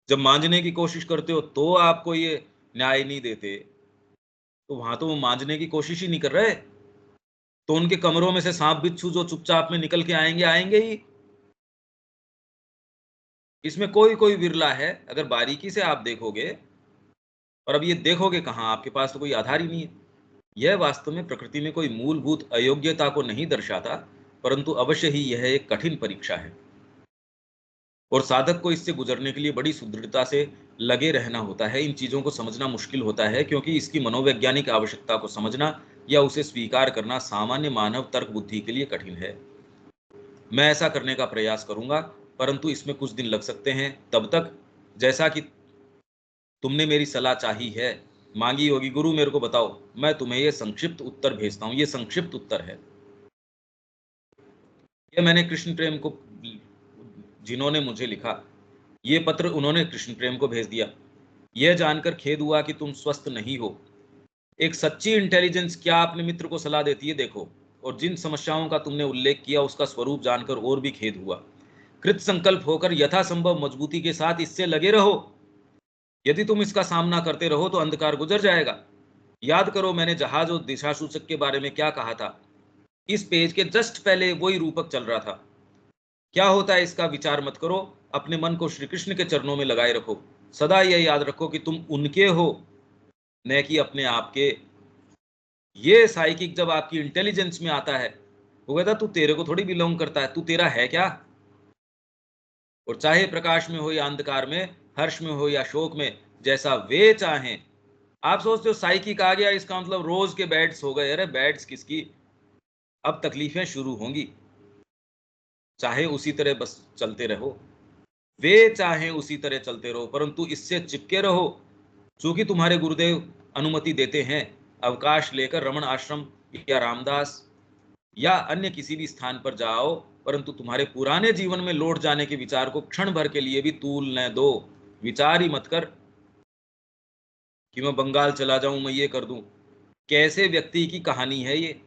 जब मांझने की कोशिश करते हो तो आपको ये न्याय नहीं देते, तो वहां तो वो मांझने की कोशिश ही नहीं कर रहे। तो उनके कमरों में से सांप बिच्छू जो चुपचाप में निकल के आएंगे, आएंगे ही। इसमें कोई कोई विरला है, अगर बारीकी से आप देखोगे। और अब ये देखोगे कहाँ, आपके पास तो कोई आधार ही नहीं है। यह वास्तव में प्रकृति में कोई मूलभूत अयोग्यता को नहीं दर्शाता, परंतु अवश्य ही यह एक कठिन परीक्षा है। और साधक को इससे गुजरने के लिए बड़ी सुदृढ़ता से लगे रहना होता है। इन चीजों को समझना मुश्किल होता है, क्योंकि इसकी मनोवैज्ञानिक आवश्यकता को समझना या उसे स्वीकार करना सामान्य मानव तर्क बुद्धि के लिए कठिन है। मैं ऐसा करने का प्रयास करूंगा, परंतु इसमें कुछ दिन लग सकते हैं। तब तक, जैसा कि तुमने मेरी सलाह चाही है, मांगी होगी, गुरु मेरे को बताओ, मैं तुम्हें ये संक्षिप्त उत्तर भेजता हूं। ये संक्षिप्त उत्तर है। ये मैंने कृष्ण प्रेम को, जिन्होंने मुझे लिखा ये पत्र, उन्होंने कृष्ण प्रेम को भेज दिया। यह जानकर खेद हुआ कि तुम स्वस्थ नहीं हो। एक सच्ची इंटेलिजेंस क्या अपने मित्र को सलाह देती है, देखो। और जिन समस्याओं का तुमने उल्लेख किया उसका स्वरूप जानकर और भी खेद हुआ। कृत संकल्प होकर यथासंभव मजबूती के साथ इससे लगे रहो। यदि तुम इसका सामना करते रहो तो अंधकार गुजर जाएगा। याद करो मैंने जहाज और दिशा सूचक के बारे में क्या कहा था। इस पेज के जस्ट पहले वही रूपक चल रहा था। क्या होता है इसका विचार मत करो, अपने मन को श्री कृष्ण के चरणों में लगाए रखो। सदा यह याद रखो कि तुम उनके हो, न कि अपने आप के। ये साइकिक जब आपकी इंटेलिजेंस में आता है, वो कहता तू तेरे को थोड़ी बिलोंग करता है, तू तेरा है क्या। और चाहे प्रकाश में हो या अंधकार में, हर्ष में हो या शोक में, जैसा वे चाहें। आप सोचते हो साइकिक आ गया, इसका मतलब रोज के बैड्स हो गए। अरे बैड्स किसकी, अब तकलीफें शुरू होंगी। चाहे उसी तरह बस चलते रहो, वे चाहे उसी तरह चलते रहो, परंतु इससे चिपके रहो। चूंकि तुम्हारे गुरुदेव अनुमति देते हैं, अवकाश लेकर रमण आश्रम या रामदास या अन्य किसी भी स्थान पर जाओ, परंतु तुम्हारे पुराने जीवन में लौट जाने के विचार को क्षण भर के लिए भी तूल न दो। विचार ही मत कर कि मैं बंगाल चला जाऊं, मैं ये कर दूं। कैसे व्यक्ति की कहानी है ये,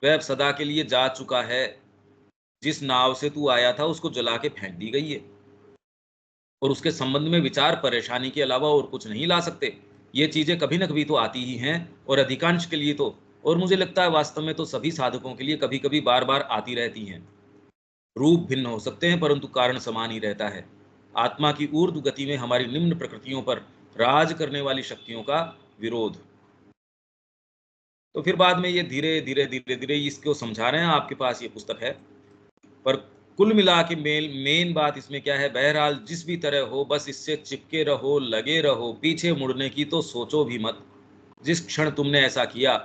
वह अब सदा के लिए जा चुका है। जिस नाव से तू आया था उसको जला के फेंक दी गई है, और उसके संबंध में विचार परेशानी के अलावा और कुछ नहीं ला सकते। ये चीजें कभी न कभी तो आती ही हैं, और अधिकांश के लिए तो, और मुझे लगता है वास्तव में तो सभी साधकों के लिए कभी कभी बार बार आती रहती हैं। रूप भिन्न हो सकते हैं परंतु कारण समान ही रहता है। आत्मा की ऊर्ध्व गति में हमारी निम्न प्रकृतियों पर राज करने वाली शक्तियों का विरोध। तो फिर बाद में ये धीरे धीरे धीरे धीरे इसको समझा रहे हैं, आपके पास ये पुस्तक है। पर कुल मिला के मेन बात इसमें क्या है, बहरहाल जिस भी तरह हो बस इससे चिपके रहो, लगे रहो, पीछे मुड़ने की तो सोचो भी मत। जिस क्षण तुमने ऐसा किया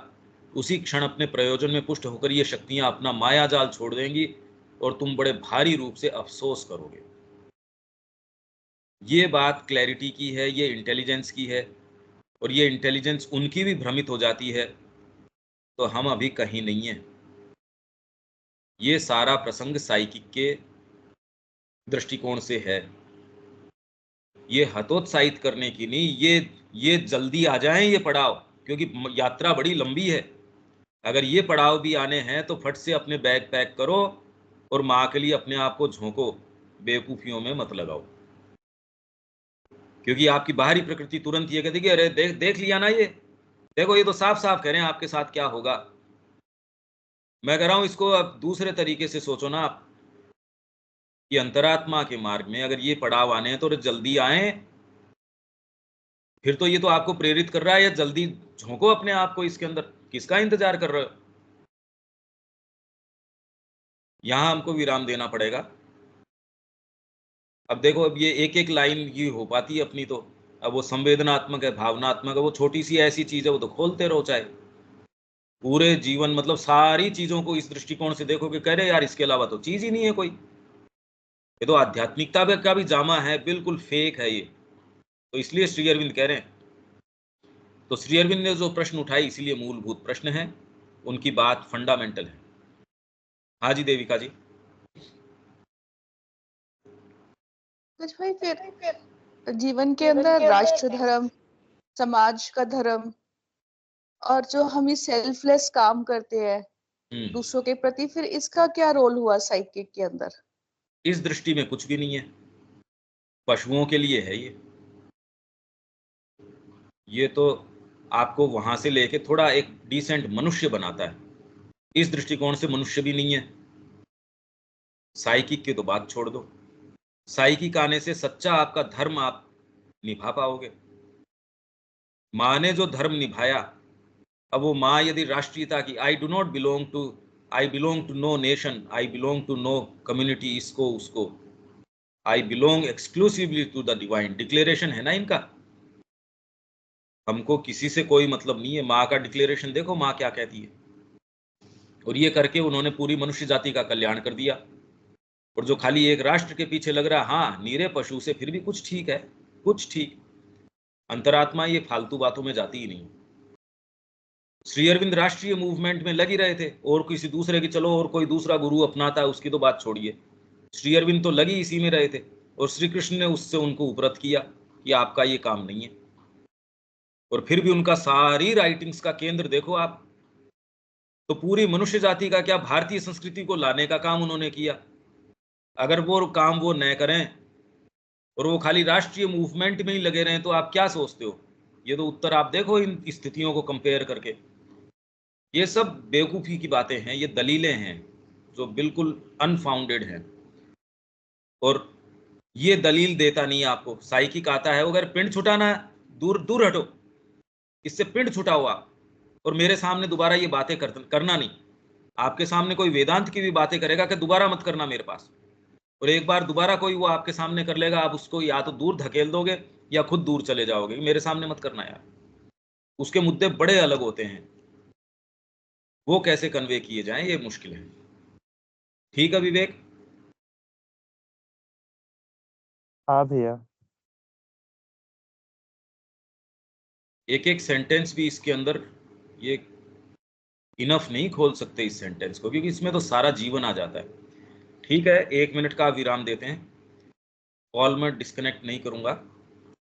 उसी क्षण अपने प्रयोजन में पुष्ट होकर ये शक्तियां अपना माया जाल छोड़ देंगी और तुम बड़े भारी रूप से अफसोस करोगे। ये बात क्लैरिटी की है, ये इंटेलिजेंस की है, और ये इंटेलिजेंस उनकी भी भ्रमित हो जाती है तो हम अभी कहीं नहीं है। ये सारा प्रसंग साइकिक के दृष्टिकोण से है, ये हतोत्साहित करने की नहीं, ये जल्दी आ जाएं ये पड़ाव, क्योंकि यात्रा बड़ी लंबी है। अगर ये पड़ाव भी आने हैं तो फट से अपने बैग पैक करो और माँ के लिए अपने आप को झोंको, बेवकूफियों में मत लगाओ। क्योंकि आपकी बाहरी प्रकृति तुरंत ये कहती कि अरे देख लिया ना, ये देखो, ये तो साफ साफ कह रहे हैं आपके साथ क्या होगा। मैं कह रहा हूं इसको अब दूसरे तरीके से सोचो ना आप, कि अंतरात्मा के मार्ग में अगर ये पड़ाव आने हैं तो जल्दी आए। फिर तो ये तो आपको प्रेरित कर रहा है, या जल्दी झोंको अपने आप को इसके अंदर, किसका इंतजार कर रहे हो। यहां हमको विराम देना पड़ेगा। अब देखो, अब ये एक एक लाइन ही हो पाती है अपनी तो। अब वो संवेदनात्मक है, भावनात्मक है, वो छोटी सी ऐसी चीज है, वो तो खोलते रहो। चाहे पूरे जीवन मतलब सारी चीजों को इस दृष्टिकोण से देखो कि कह रहे यार इसके अलावा तो चीज ही नहीं है कोई, ये तो आध्यात्मिकता का भी जामा है, बिल्कुल फेक है ये। तो इसलिए श्री अरविंद कह रहे हैं। तो श्री अरविंद ने जो प्रश्न उठाई इसीलिए मूलभूत प्रश्न है, उनकी बात फंडामेंटल है। हाँ जी देविका जी। कुछ भाई, फिर जीवन के अंदर राष्ट्र धर्म, समाज का धर्म, और जो हम ये सेल्फलेस काम करते हैं दूसरों के प्रति, फिर इसका क्या रोल हुआ साइकिक के अंदर? इस दृष्टि में कुछ भी नहीं है, पशुओं के लिए है ये तो आपको वहां से लेके थोड़ा एक डिसेंट मनुष्य बनाता है। इस दृष्टिकोण से मनुष्य भी नहीं है। साइकिक की तो बात छोड़ दो, साइकिक आने से सच्चा आपका धर्म आप निभा पाओगे। माँ ने जो धर्म निभाया, अब वो माँ यदि राष्ट्रीयता की, I belong to no nation, I belong to no community, इसको उसको, I belong exclusively to the divine, declaration है ना इनका। हमको किसी से कोई मतलब नहीं है। माँ का डिक्लेरेशन देखो, माँ क्या कहती है। और ये करके उन्होंने पूरी मनुष्य जाति का कल्याण कर दिया। और जो खाली एक राष्ट्र के पीछे लग रहा, हाँ नीरे पशु से फिर भी कुछ ठीक है, कुछ ठीक। अंतरात्मा ये फालतू बातों में जाती ही नहीं। श्री अरविंद राष्ट्रीय मूवमेंट में लगी रहे थे, और किसी दूसरे की, चलो और कोई दूसरा गुरु अपनाता है उसकी तो बात छोड़िए, श्री अरविंद तो लगी इसी में रहे थे। और श्री कृष्ण ने उससे उनको उपरत किया कि आपका ये काम नहीं है। और फिर भी उनका सारी राइटिंग्स का केंद्र देखो आप, तो पूरी मनुष्य जाति का क्या, भारतीय संस्कृति को लाने का काम उन्होंने किया। अगर वो काम वो न करें और वो खाली राष्ट्रीय मूवमेंट में ही लगे रहें तो आप क्या सोचते हो। ये तो उत्तर आप देखो इन स्थितियों को कंपेयर करके। ये सब बेवकूफ़ी की बातें हैं, ये दलीलें हैं जो बिल्कुल अनफाउंडेड हैं। और ये दलील देता नहीं आपको। साइकिक आता है, अगर पिंड छुटाना है, दूर दूर हटो, इससे पिंड छुटाओ आप, और मेरे सामने दोबारा ये बातें करना नहीं। आपके सामने कोई वेदांत की भी बातें करेगा कि दोबारा मत करना मेरे पास। और एक बार दोबारा कोई वो आपके सामने कर लेगा, आप उसको या तो दूर धकेल दोगे या खुद दूर चले जाओगे, मेरे सामने मत करना यार। उसके मुद्दे बड़े अलग होते हैं, वो कैसे कन्वे किए जाएं ये मुश्किल है। ठीक है विवेक? हाँ भैया। एक एक सेंटेंस भी इसके अंदर ये इनफ नहीं खोल सकते इस सेंटेंस को, क्योंकि इसमें तो सारा जीवन आ जाता है। ठीक है, 1 मिनट का विराम देते हैं। कॉल मैं डिस्कनेक्ट नहीं करूंगा।